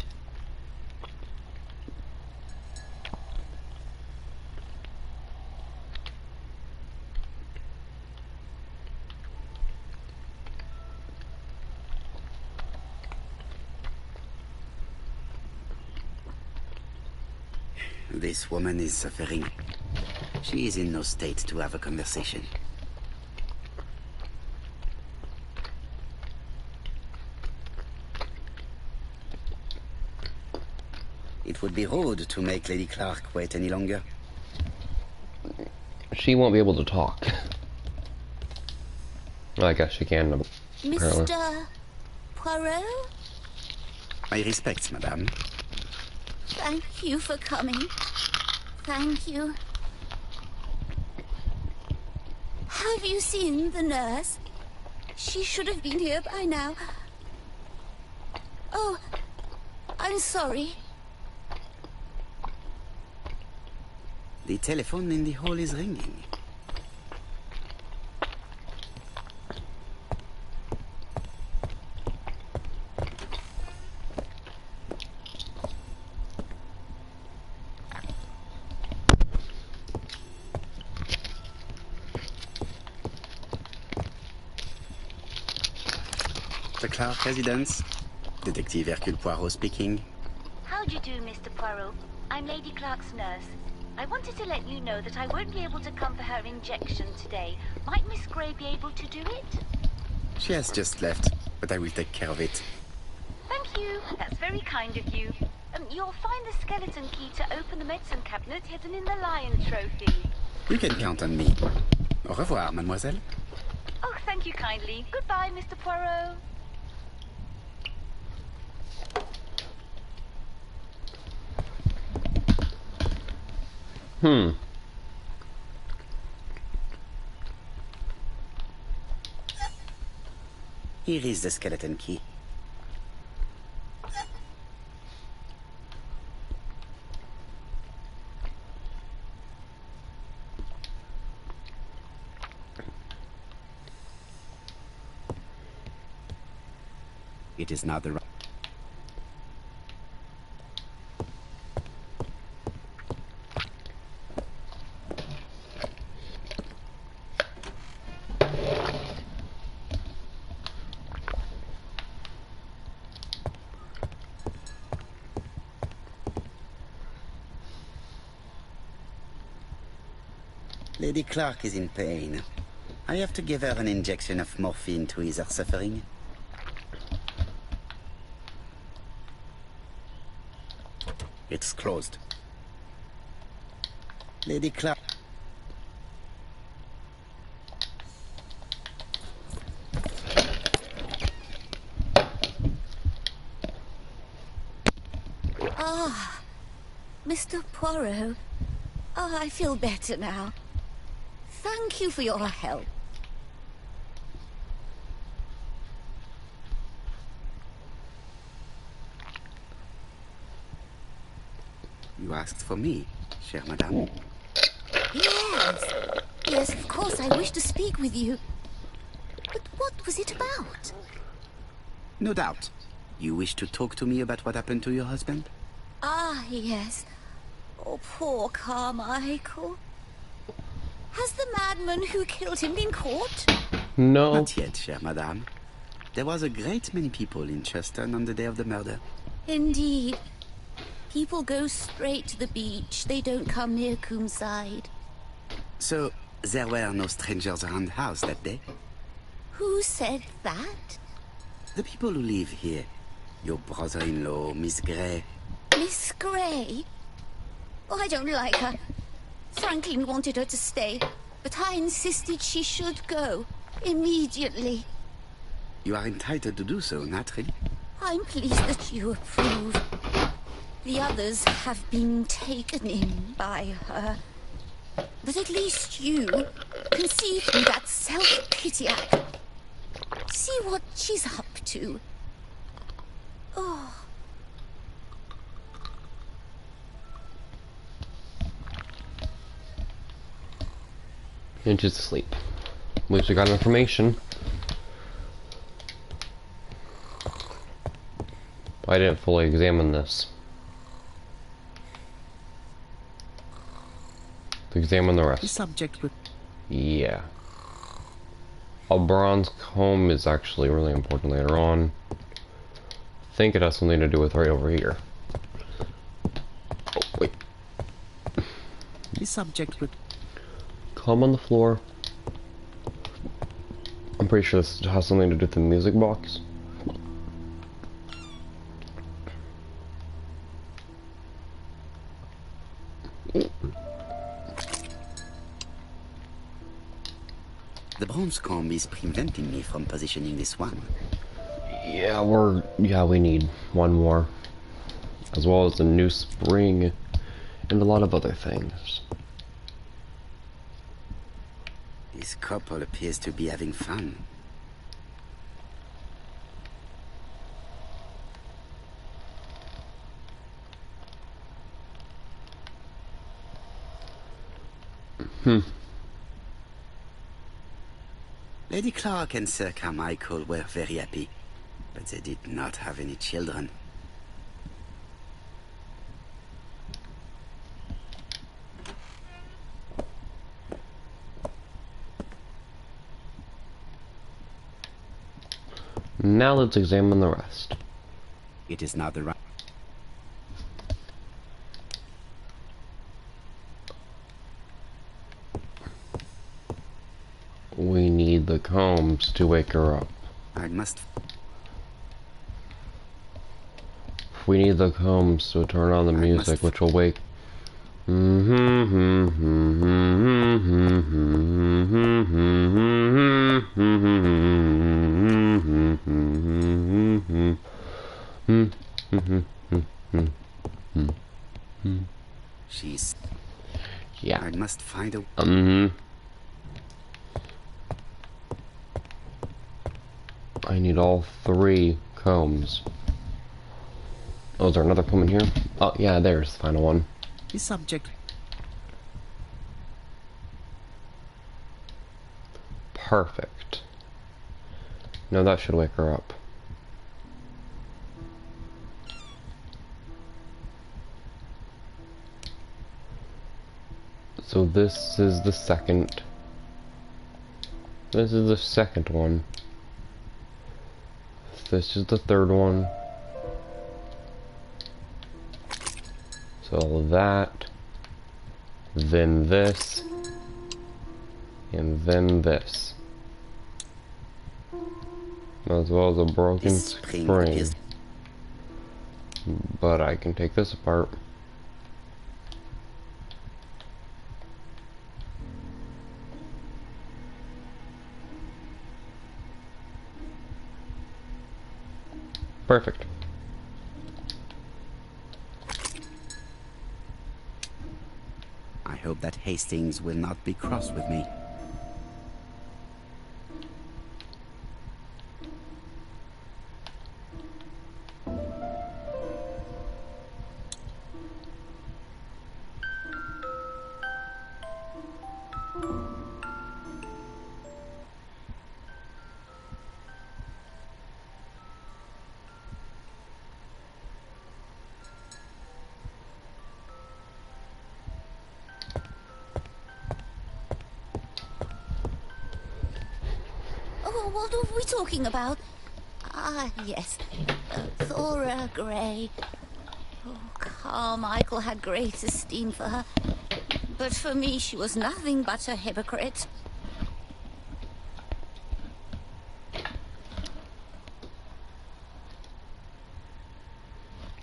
This woman is suffering. She is in no state to have a conversation. It would be rude to make Lady Clark wait any longer. She won't be able to talk. Well, I guess she can, apparently. Mr. Poirot? My respects, madame. Thank you for coming. Thank you. Have you seen the nurse? She should have been here by now. Oh, I'm sorry. The telephone in the hall is ringing. The Clark residence. Detective Hercule Poirot speaking. How do you do, Mr. Poirot? I'm Lady Clark's nurse. I wanted to let you know that I won't be able to come for her injection today. Might Miss Grey be able to do it? She has just left, but I will take care of it. Thank you. That's very kind of you. You'll find the skeleton key to open the medicine cabinet hidden in the lion trophy. You can count on me. Au revoir, mademoiselle. Oh, thank you kindly. Goodbye, Mr. Poirot. Here is the skeleton key. It is now the right. Lady Clark is in pain. I have to give her an injection of morphine to ease her suffering. It's closed. Lady Clark. Ah, Mr. Poirot. Oh, I feel better now. Thank you for your help. You asked for me, chère madame. Yes. Yes, of course, I wish to speak with you. But what was it about? No doubt. You wish to talk to me about what happened to your husband? Ah, yes. Oh, poor Carmichael. Has the madman who killed him been caught? No. Not yet, chère madame. There was a great many people in Cheston on the day of the murder. Indeed. People go straight to the beach. They don't come near Coomside. So, there were no strangers around the house that day? Who said that? The people who live here. Your brother-in-law, Miss Gray. Miss Gray? Oh, I don't like her. Franklin wanted her to stay, but I insisted she should go. Immediately. You are entitled to do so, naturally. I'm pleased that you approve. The others have been taken in by her. But at least you can see through that self-pity act. See what she's up to. Oh. And she's asleep. At least we got information. I didn't fully examine this. To examine the The rest. subject with... Yeah. A bronze comb is actually really important later on. I think it has something to do with right over here. Oh, wait. The subject with... Comb on the floor. I'm pretty sure this has something to do with the music box. The bronze comb is preventing me from positioning this one. Yeah, we need one more. As well as the new spring and a lot of other things. This couple appears to be having fun. Lady Clark and Sir Carmichael were very happy, but they did not have any children. Now let's examine the rest. It is not the right... We need the combs to wake her up. I must... We need the combs to turn on the music, which will wake... She's... Yeah. I must find a... I need all 3 combs. Oh, is there another comb in here? Oh, yeah, there's the final one. The subject... Perfect. Now that should wake her up. So this is the second. This is the second one. This is the third one. So that, then this, and then this. As well as a broken spring. But I can take this apart. Perfect. I hope that Hastings will not be cross with me. Oh, what were we talking about? Ah, yes. Thora Grey. Oh, Carmichael had great esteem for her. But for me, she was nothing but a hypocrite.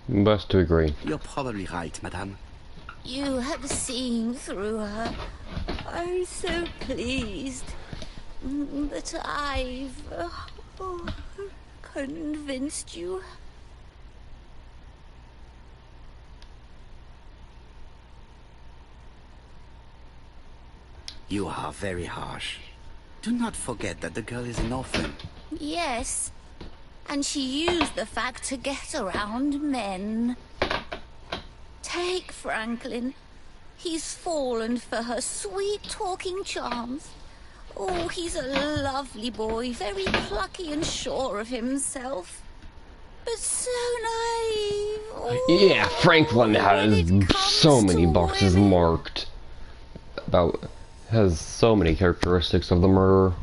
Best to agree. You're probably right, madame. You have seen through her. I'm so pleased. But I've convinced you. You are very harsh. Do not forget that the girl is an orphan. Yes. And she used the fact to get around men. Take Franklin. He's fallen for her sweet talking charms. Oh, he's a lovely boy, very plucky and sure of himself. But so naive. Oh, Yeah, Franklin has so many boxes marked. Has so many characteristics of the murderer.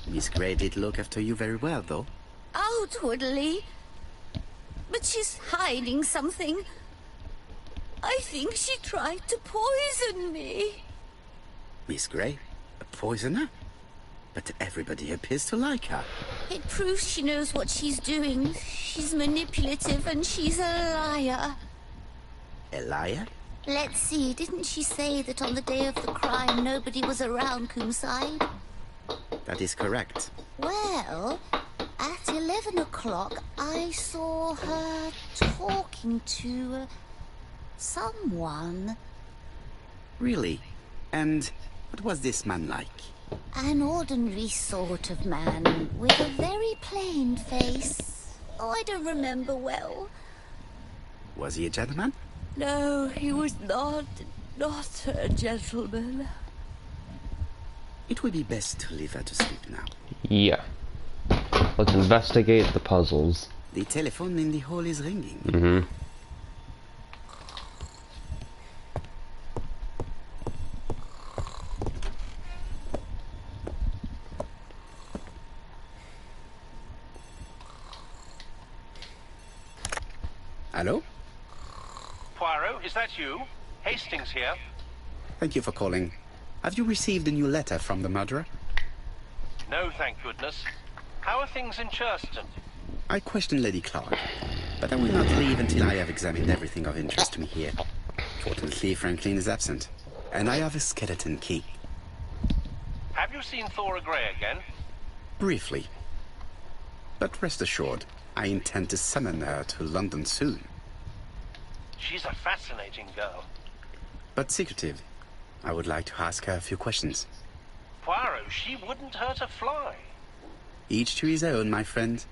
Miss Grey did look after you very well, though. Outwardly. But she's hiding something. I think she tried to poison me. Miss Grey? A poisoner? But everybody appears to like her. It proves she knows what she's doing. She's manipulative and she's a liar. A liar? Let's see, didn't she say that on the day of the crime nobody was around Coomside? That is correct. Well, at 11 o'clock I saw her talking to someone. Really? And what was this man like? An ordinary sort of man with a very plain face. Oh, I don't remember well. Was he a gentleman? No, he was not a gentleman. It would be best to leave her to sleep now. Yeah. Let's investigate the puzzles. The telephone in the hall is ringing. Mm-hmm. Hello? Poirot, is that you? Hastings here. Thank you for calling. Have you received a new letter from the murderer? No, thank goodness. How are things in Churston? I questioned Lady Clark, but I will not leave until I have examined everything of interest to me here. Fortunately, Franklin is absent, and I have a skeleton key. Have you seen Thora Grey again? Briefly. But rest assured, I intend to summon her to London soon. She's a fascinating girl. But secretive. I would like to ask her a few questions. Poirot, she wouldn't hurt a fly. Each to his own, my friend.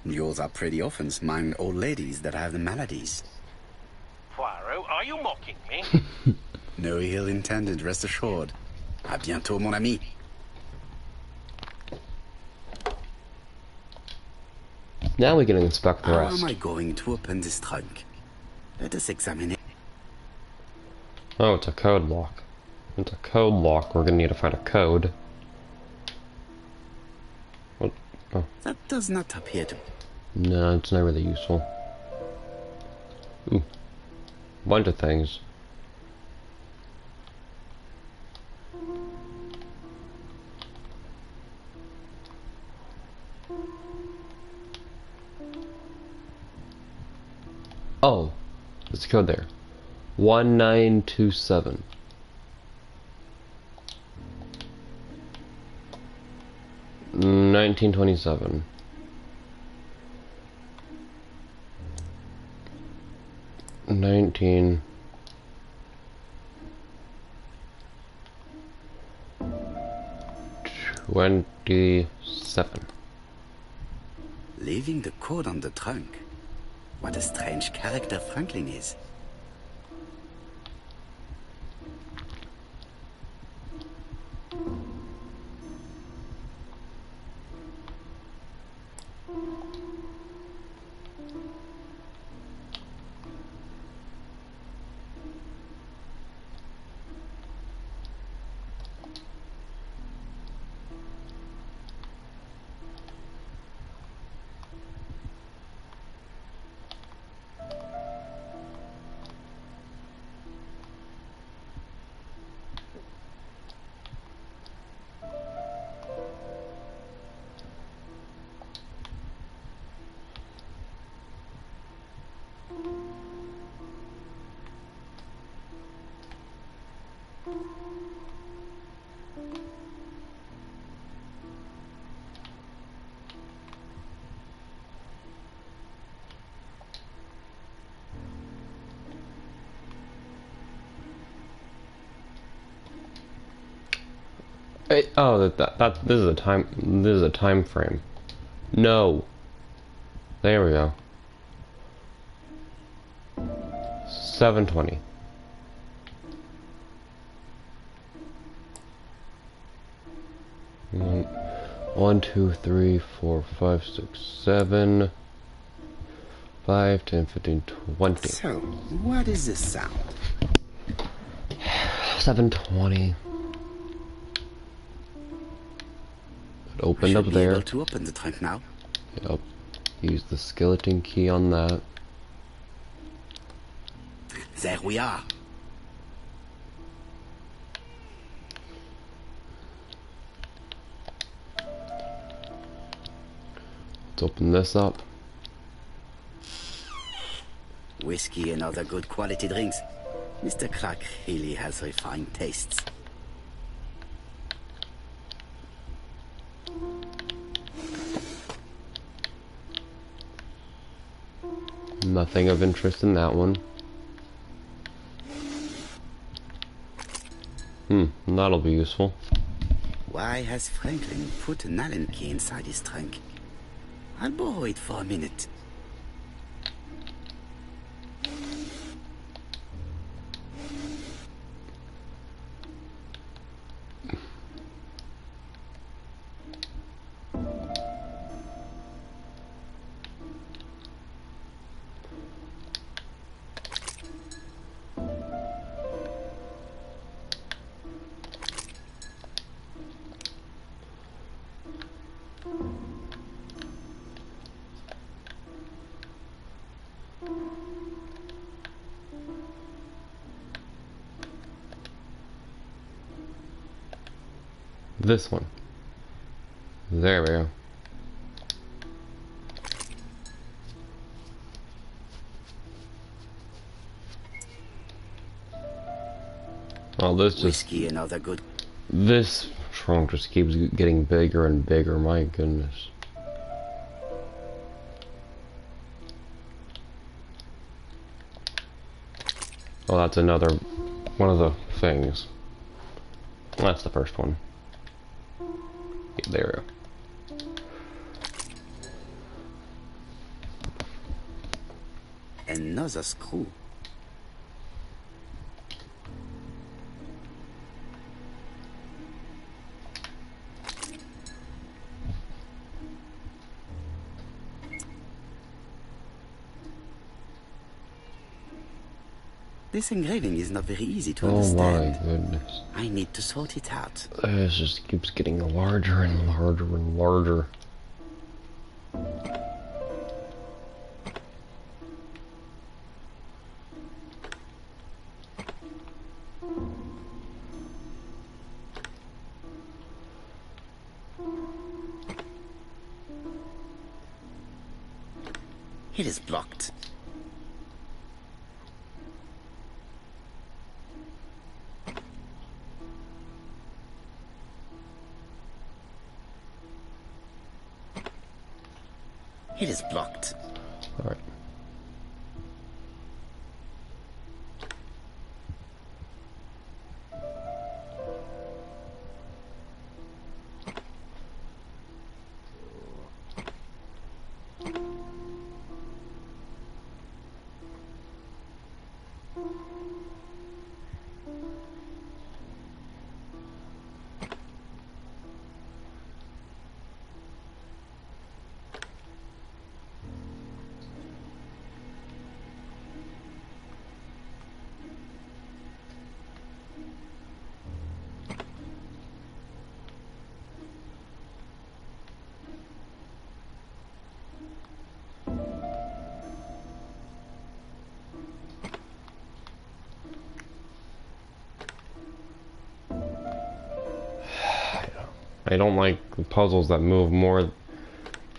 Yours are pretty orphans, mine old ladies that have the maladies. Poirot, are you mocking me? No ill intended, rest assured. À bientôt, mon ami. Now we can inspect the How rest. am I going to open this trunk? Let us examine it. Oh, it's a code lock. It's a code lock. We're gonna need to find a code. What? Oh. That does not appear to... No, it's not really useful. Ooh. Bunch of things. Oh, there's a code there. 1927. $1927. $19. $27. Leaving the code on the trunk. What a strange character Franklin is. Hey, oh, this is a time. This is a time frame. No. There we go. 7:20. One, 2, 3, 4, 5, 6, 7, 5, 10, 15, 20. So, what is this sound? 7:20. It opened up Should be there. able to open the trunk now. Yep. Use the skeleton key on that. There we are. Let's open this up. Whiskey and other good quality drinks. Mr. Clark really has refined tastes. Nothing of interest in that one. That'll be useful. Why has Franklin put an Allen key inside his trunk? I'll borrow it for a minute. This one. There we go. Oh, this just... Whiskey and other good... This trunk just keeps getting bigger and bigger, my goodness. Oh, that's another one of the things. Well, that's the first one. Yeah, there we go. Another screw. This engraving is not very easy to understand. Oh my goodness. I need to sort it out. This just keeps getting larger and larger and larger. It is blocked. It is blocked. All right. I don't like puzzles that move more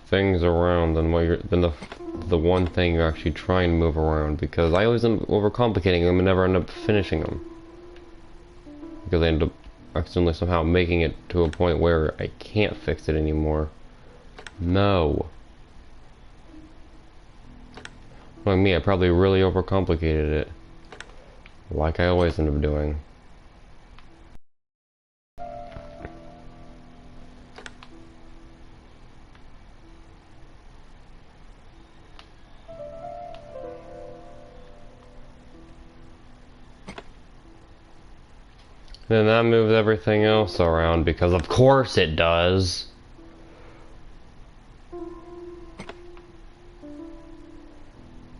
things around than what you're, than the one thing you're actually trying to move around, because I always end up overcomplicating them and never end up finishing them. because I ended up accidentally somehow making it to a point where I can't fix it anymore. No. Like me, I probably really overcomplicated it. Like I always end up doing. Then that moves everything else around, because of course it does.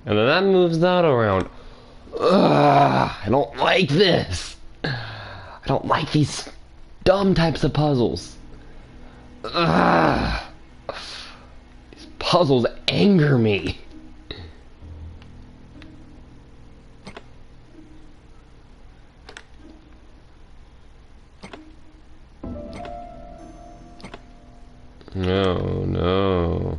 And then that moves that around. Ugh, I don't like this. I don't like these dumb types of puzzles. Ugh. These puzzles anger me. No.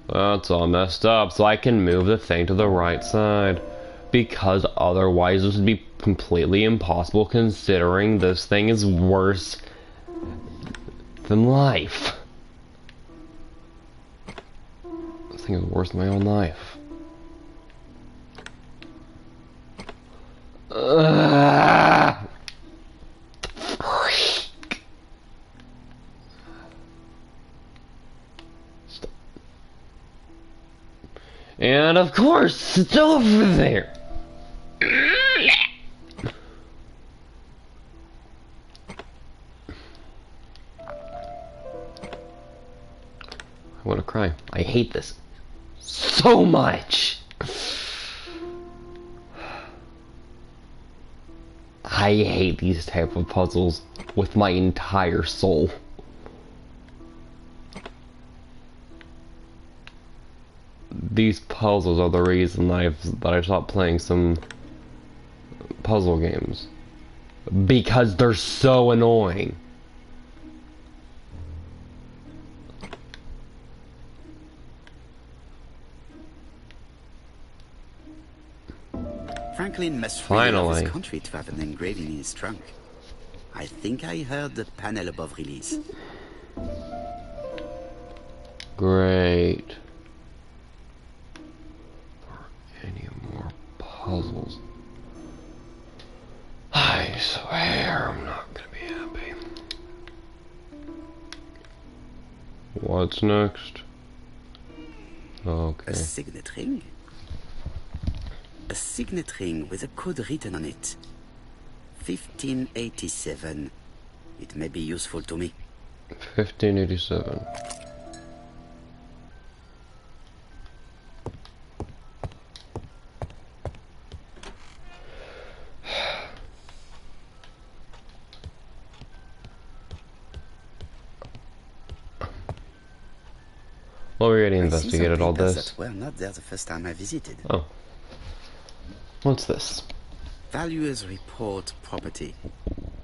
That's all messed up, so I can move the thing to the right side. Because otherwise this would be completely impossible, considering this thing is worse than life. This thing is worse than my own life. And of course, it's over there. I want to cry. I hate this so much. I hate these type of puzzles with my entire soul. These puzzles are the reason that I stopped playing some puzzle games. Because they're so annoying. Franklin must Finally. leave his country to have an engraving in his trunk. I think I heard the panel above release. Great. Any more puzzles? I swear I'm not gonna be happy. What's next? Okay. A signet ring? A signet ring with a code written on it. 1587. It may be useful to me. 1587. Well, we already investigated all this. That were not there the first time I visited. Oh. What's this? Valuers report property.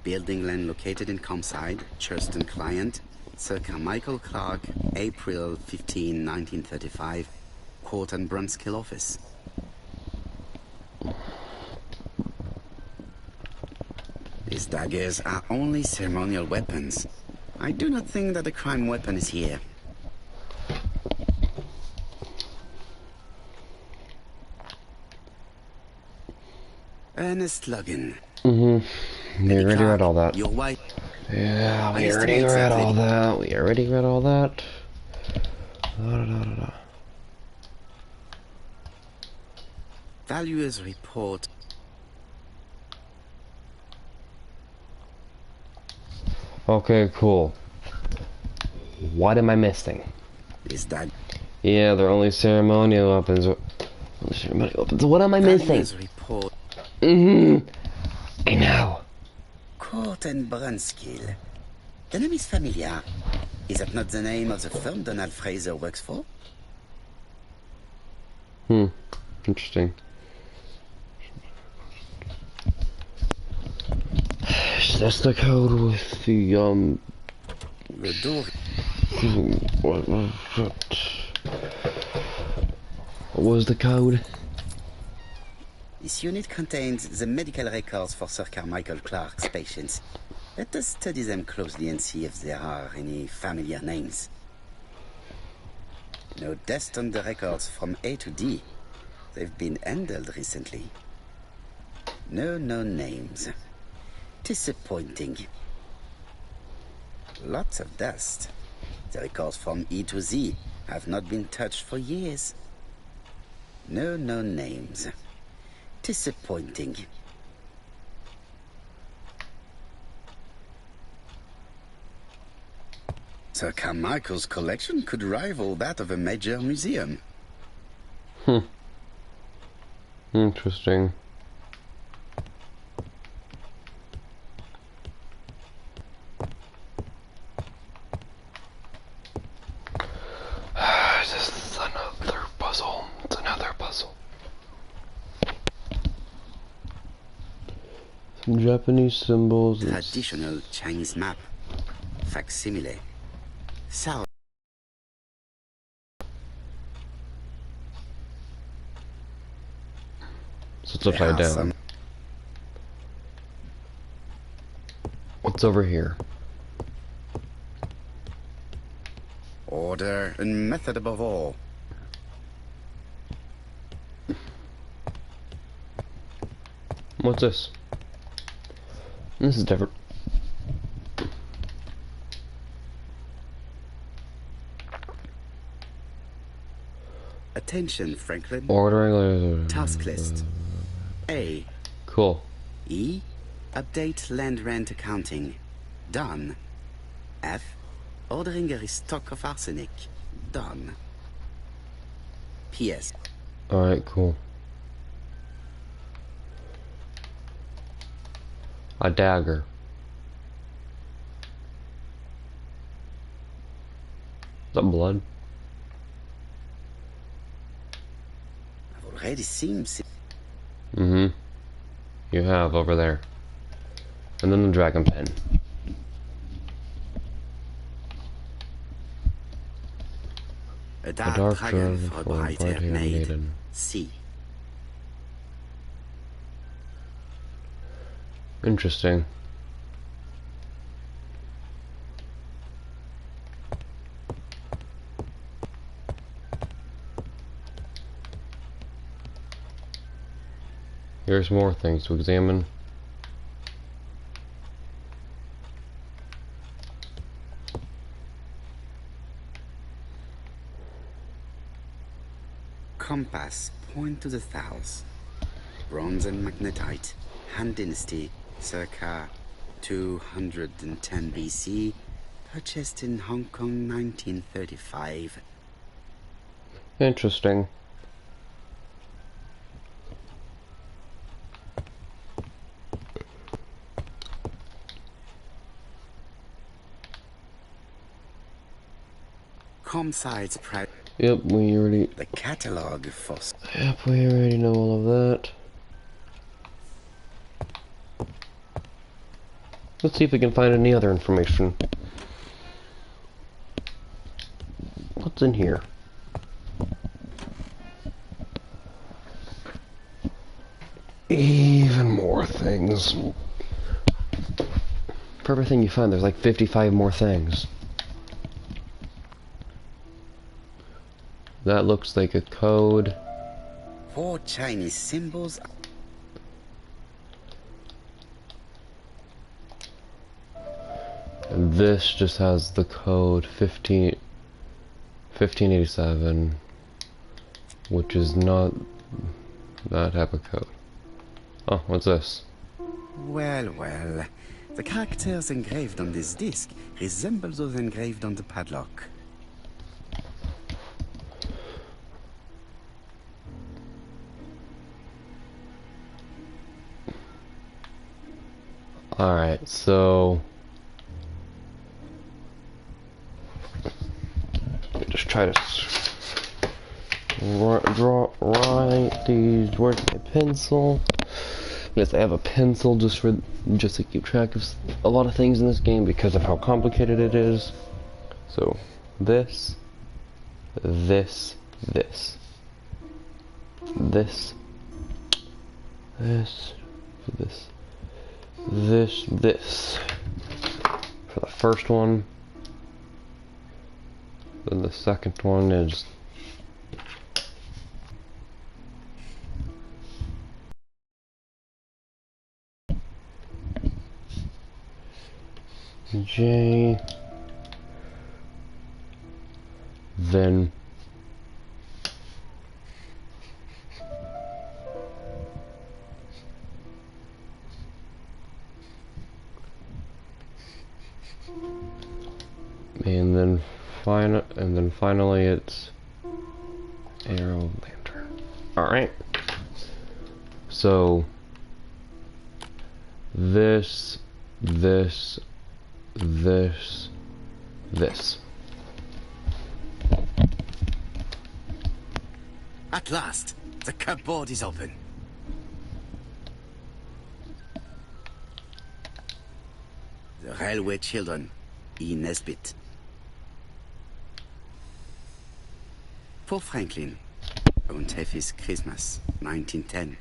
Building land located in Comside, Churston client, Sir Carmichael Clark, April 15, 1935, Court and Brunskill office. These daggers are only ceremonial weapons. I do not think that the crime weapon is here. Ernest Logan. Mm-hmm. We already read all that. Your wife. Yeah, we already read all that. We already read all that. Valuers report. Okay, cool. What am I missing? Is that? Yeah, they're only ceremonial weapons. What am I missing? Valuers report. I know. Court and Brunskill. The name is familiar. Is that not the name of the firm Donald Fraser works for? Interesting. That's the code with the The door. What was the code? This unit contains the medical records for Sir Carmichael Clark's patients. Let us study them closely and see if there are any familiar names. No dust on the records from A to D. They've been handled recently. No known names. Disappointing. Lots of dust. The records from E to Z have not been touched for years. No known names. Disappointing. Sir Carmichael's collection could rival that of a major museum. Interesting. This is another puzzle. It's another puzzle. Some Japanese symbols. Traditional Chinese map. Facsimile. South. So it's upside down. What's over here? Order and method above all. What's this? This is different. Attention, Franklin. Ordering. Task list. A. Cool. E. Update land rent accounting. Done. F. Ordering a restock of arsenic. Done. P.S. Alright, cool. A dagger. Is that blood? I've already seen. Mm-hmm. You have over there. And then the dragon pen. A dark dragon for a bright-haired maiden. C. Interesting. Here's more things to examine. Compass, point to the south. Bronze and magnetite. Han Dynasty, circa 210 BC. Purchased in Hong Kong, 1935. Interesting. Comside's Yep, we already... The catalog for... Yep, we already know all of that. Let's see if we can find any other information. What's in here? Even more things. For everything you find, there's like 55 more things. That looks like a code. 4 Chinese symbols. And this just has the code 1587, which is not that type of code. Oh, what's this? Well, well. The characters engraved on this disc resemble those engraved on the padlock. Alright, so... just try to write these words with my pencil. Yes, I have a pencil just to keep track of a lot of things in this game because of how complicated it is. So, this, This, this. For the first one. Then the second one is J. Then and then finally it's Arrow Lantern. Alright. So this. At last, the cupboard is open. The Railway Children, E. Nesbit. For Franklin, Untitled Christmas, 1910.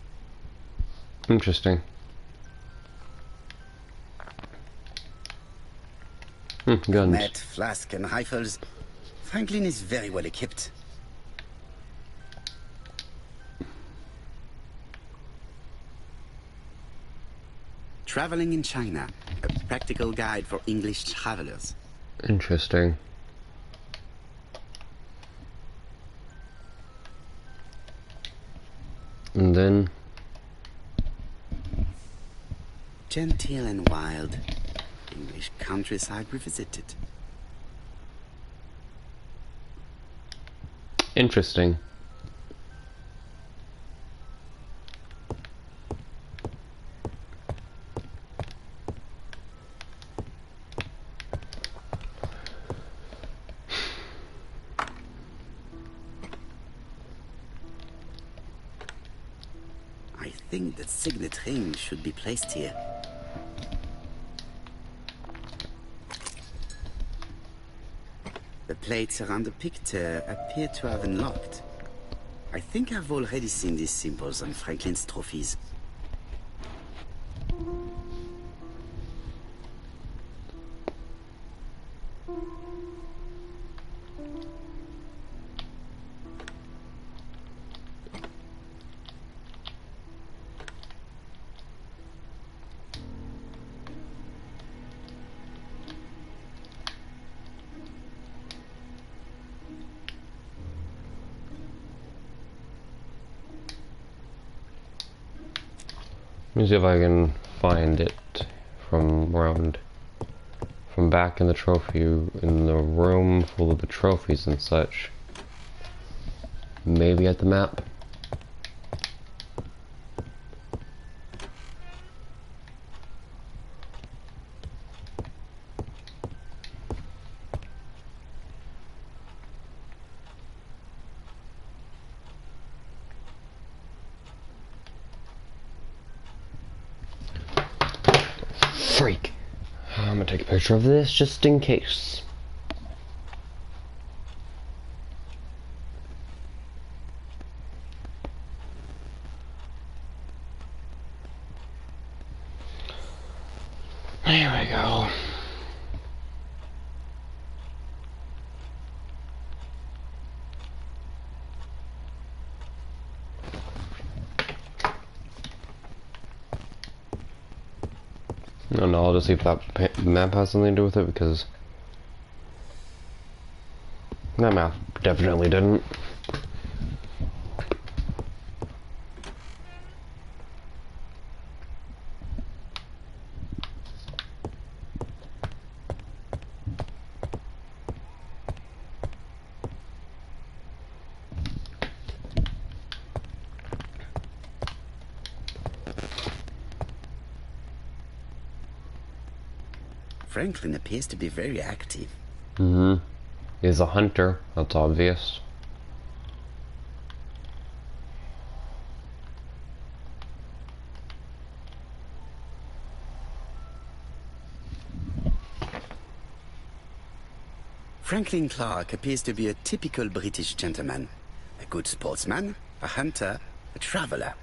Interesting. Guns. Net, flask, and rifles. Franklin is very well equipped. Traveling in China, a practical guide for English travelers. Interesting. And then Genteel and wild, English countryside revisited. interesting. I think the signet ring should be placed here. The plates around the picture appear to have unlocked. I think I've already seen these symbols on Franklin's trophies. Let me see if I can find it from back in the trophy, in the room full of the trophies and such. Maybe at the map. Freak. I'm gonna take a picture of this just in case. There we go. No, I'll just see if that map has something to do with it, because that map definitely didn't. Franklin appears to be very active. Mm-hmm. He's a hunter, that's obvious. Franklin Clark appears to be a typical British gentleman. A good sportsman, a hunter, a traveler.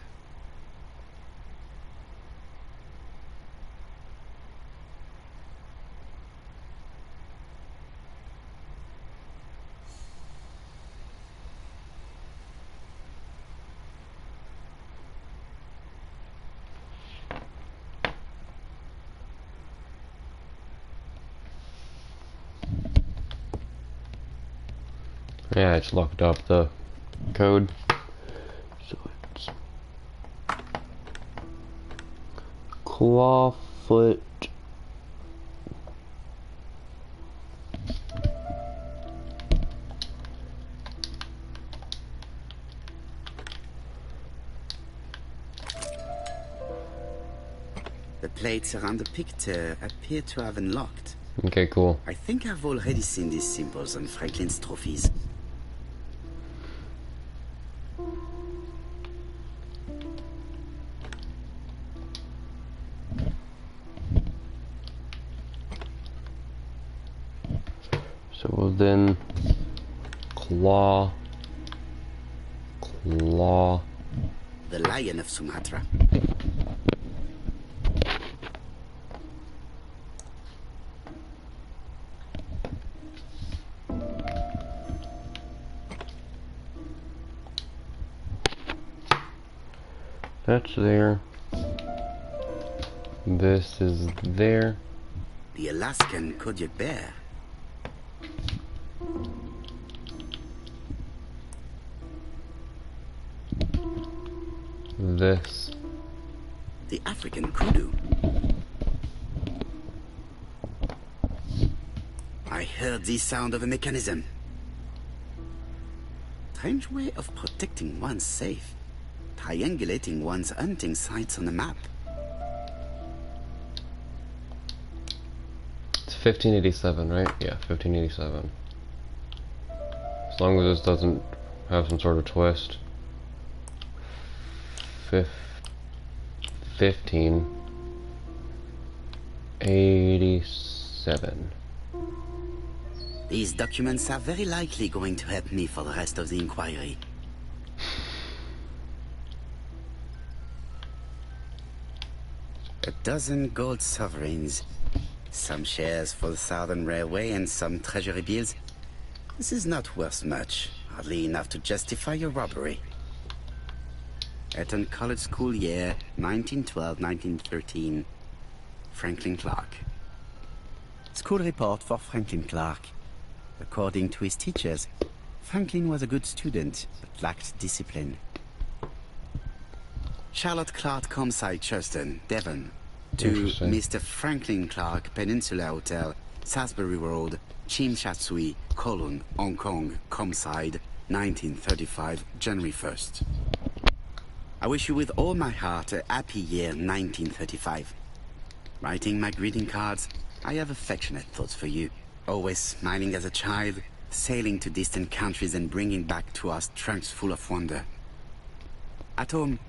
Yeah, I just looked up the code. So it's clawfoot. The plates around the picture appear to have unlocked. Okay, cool. I think I've already seen these symbols on Franklin's trophies. So we'll then claw. The Lion of Sumatra. That's there. This is there. The Alaskan Kodiak bear. This. The African kudu. I heard the sound of a mechanism. Strange way of protecting one's safe. Triangulating one's hunting sites on a map. It's 1587, right? Yeah, 1587. As long as this doesn't have some sort of twist. 1587. These documents are very likely going to help me for the rest of the inquiry. A dozen gold sovereigns. Some shares for the Southern Railway and some treasury bills. This is not worth much. Hardly enough to justify a robbery. Eton College School year 1912-1913. Franklin Clark. School report for Franklin Clark. According to his teachers, Franklin was a good student, but lacked discipline. Charlotte Clark, Comside, Churston, Devon. To Mr. Franklin Clark, Peninsula Hotel, Salisbury Road, Chimchatsui, Kowloon, Hong Kong, Comside, 1935, January 1st. I wish you with all my heart a happy year 1935. Writing my greeting cards, I have affectionate thoughts for you. Always smiling as a child, sailing to distant countries and bringing back to us trunks full of wonder. At home,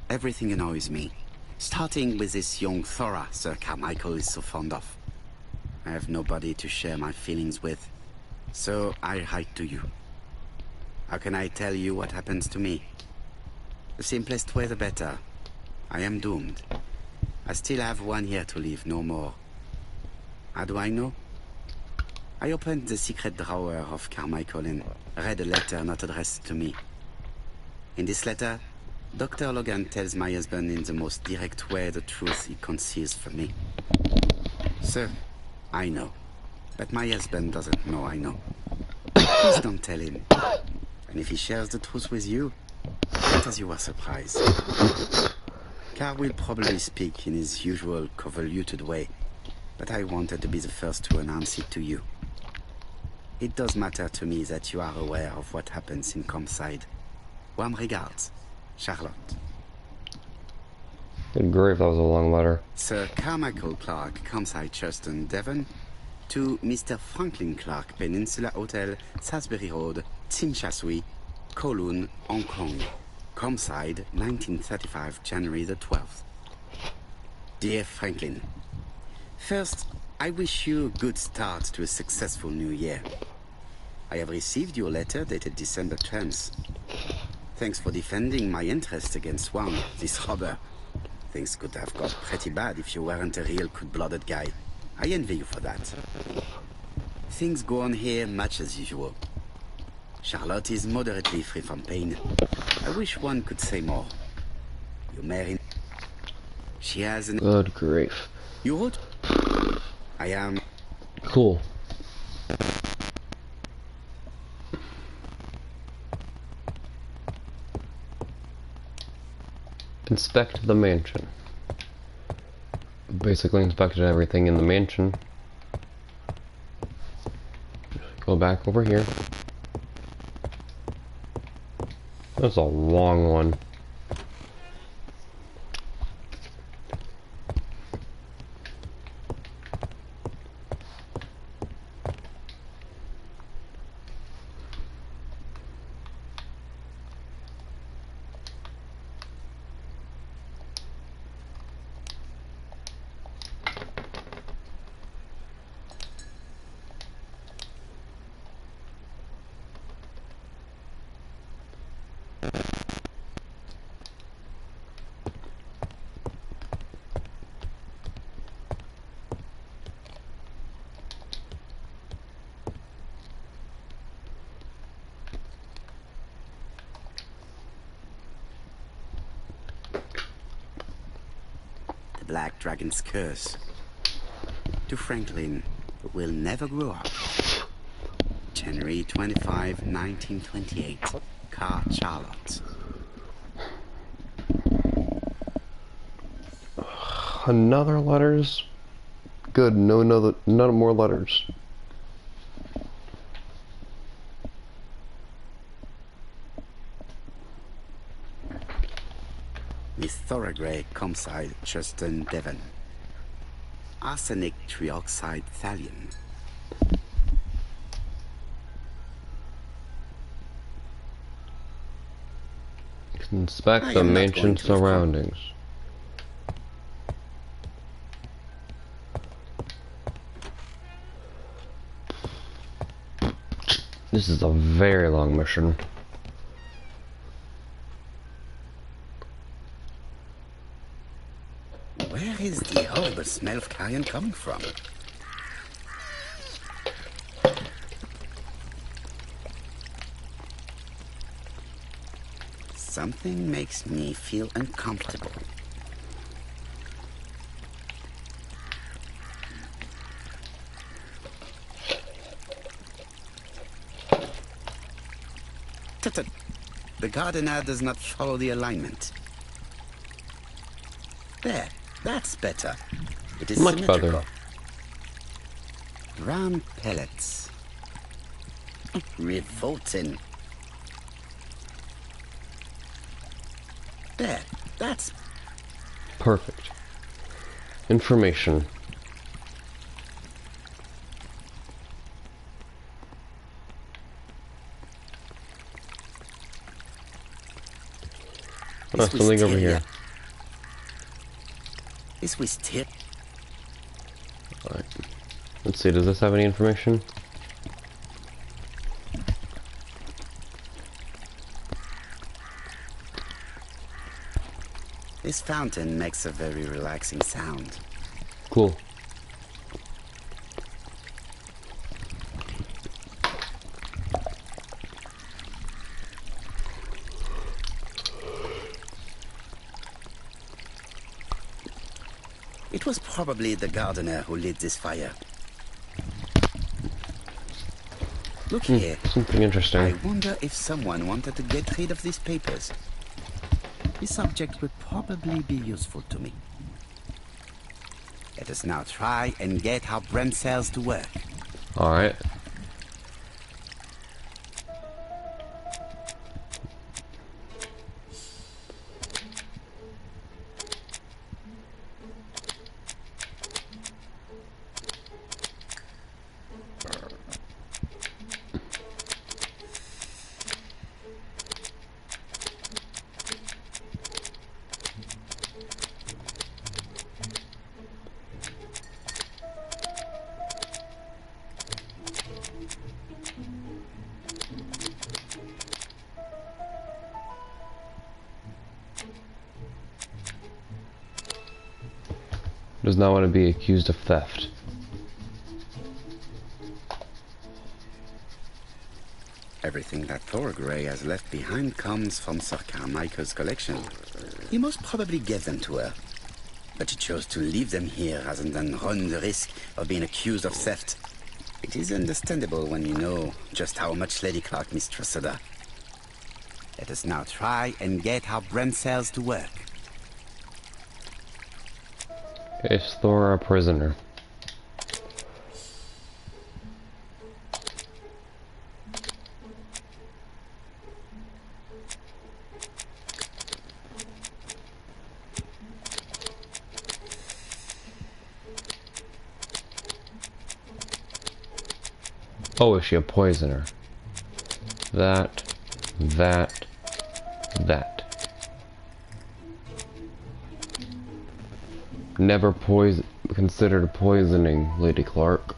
everything annoys me. Starting with this young Thora Sir Carmichael is so fond of. I have nobody to share my feelings with, so I write to you. How can I tell you what happens to me? The simplest way the better. I am doomed. I still have 1 year to live, no more. How do I know? I opened the secret drawer of Carmichael and read a letter not addressed to me. In this letter, Dr. Logan tells my husband in the most direct way the truth he conceals from me. Sir, I know. But my husband doesn't know I know. Please don't tell him. And if he shares the truth with you, not as you were surprised. Carl will probably speak in his usual convoluted way, but I wanted to be the first to announce it to you. It does matter to me that you are aware of what happens in Comside. Warm regards, Charlotte. Good grief, that was a long letter. Sir Carmichael Clark, Comside, Churston, Devon. To Mr. Franklin Clark, Peninsula Hotel, Salisbury Road, Chimchatsui, Kowloon, Hong Kong. Comside, 1935, January the 12th. Dear Franklin, first, I wish you a good start to a successful new year. I have received your letter dated December 10th. Thanks for defending my interest against Wang, this robber. Things could have got pretty bad if you weren't a real cold-blooded guy. I envy you for that. Things go on here much as usual. Charlotte is moderately free from pain. I wish one could say more. You married. She has an... Good grief. You wrote? I am... Cool. Inspect the mansion. Basically inspected everything in the mansion. Go back over here. That's a long one. The Black Dragon's Curse. To Franklin, who will never grow up. January 25, 1928. Car Charlotte. Another letters? Good, no more letters. Miss Thorogray, Comside, Justin Devon. Arsenic trioxide thallium. Inspect I the am not mansion going to, of course. surroundings. This is a very long mission. Where is the horrible smell of carrion coming from? Something makes me feel uncomfortable. Tut-tut. The gardener does not follow the alignment. There, that's better. It is Much symmetrical. better. Brown pellets. Revolting. There, that's Perfect. Information. Oh, something over here. This was tip. Alright. Let's see, does this have any information? This fountain makes a very relaxing sound. Cool. It was probably the gardener who lit this fire. Look here. Something interesting. I wonder if someone wanted to get rid of these papers. This object would probably be useful to me. Let us now try and get our brain cells to work. Alright. Does not want to be accused of theft. Everything that Thorogray has left behind comes from Sir Carmichael's collection. He most probably gave them to her. But he chose to leave them here rather than run the risk of being accused of theft. It is understandable when you know just how much Lady Clark mistrusted her. Let us now try and get our brain cells to work. Is Thor a prisoner? Oh, is she a poisoner? That. Never considered poisoning, Lady Clark.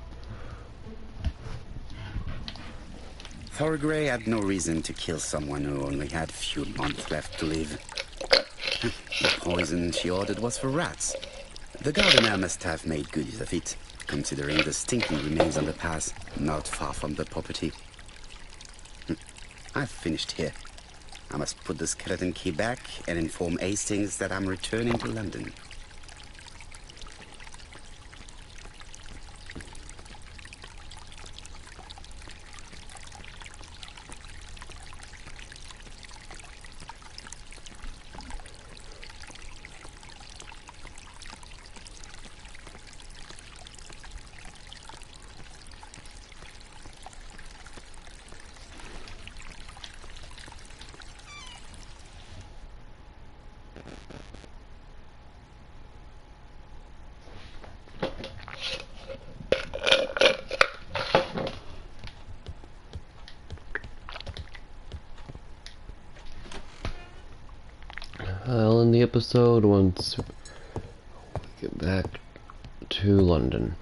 Thor Grey had no reason to kill someone who only had few months left to live. The poison she ordered was for rats. The gardener must have made good use of it, considering the stinking remains on the path, not far from the property. I've finished here. I must put the skeleton key back and inform Hastings that I'm returning to London. I'll end the episode once we get back to London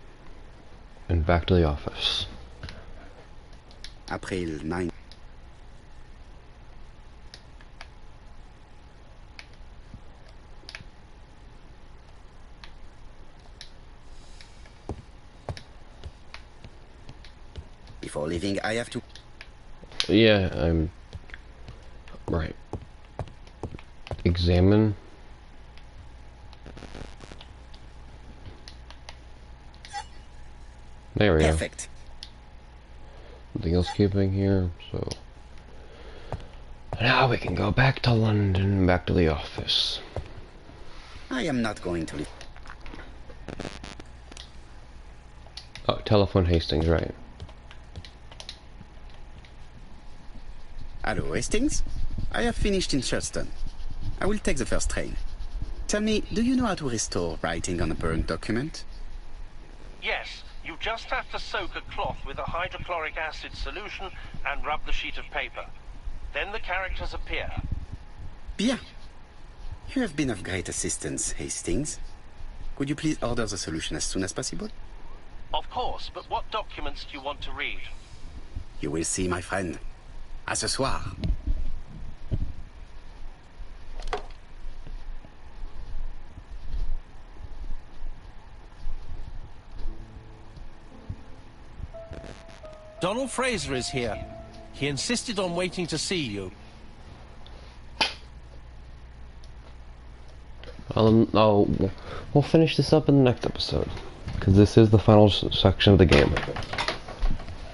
and back to the office. April 9. Before leaving, I have to... Yeah, I'm... Right. Examine. There we go. Perfect. Nothing else keeping here, so... Now we can go back to London, back to the office. I am not going to leave. Oh, telephone Hastings, right. Hello, Hastings. I have finished in Sherstone. I will take the first train. Tell me, do you know how to restore writing on a burned document? Yes, you just have to soak a cloth with a hydrochloric acid solution and rub the sheet of paper. Then the characters appear. Bien. You have been of great assistance, Hastings. Could you please order the solution as soon as possible? Of course, but what documents do you want to read? You will see, my friend. À ce soir. Donald Fraser is here. He insisted on waiting to see you. We'll finish this up in the next episode, because this is the final section of the game.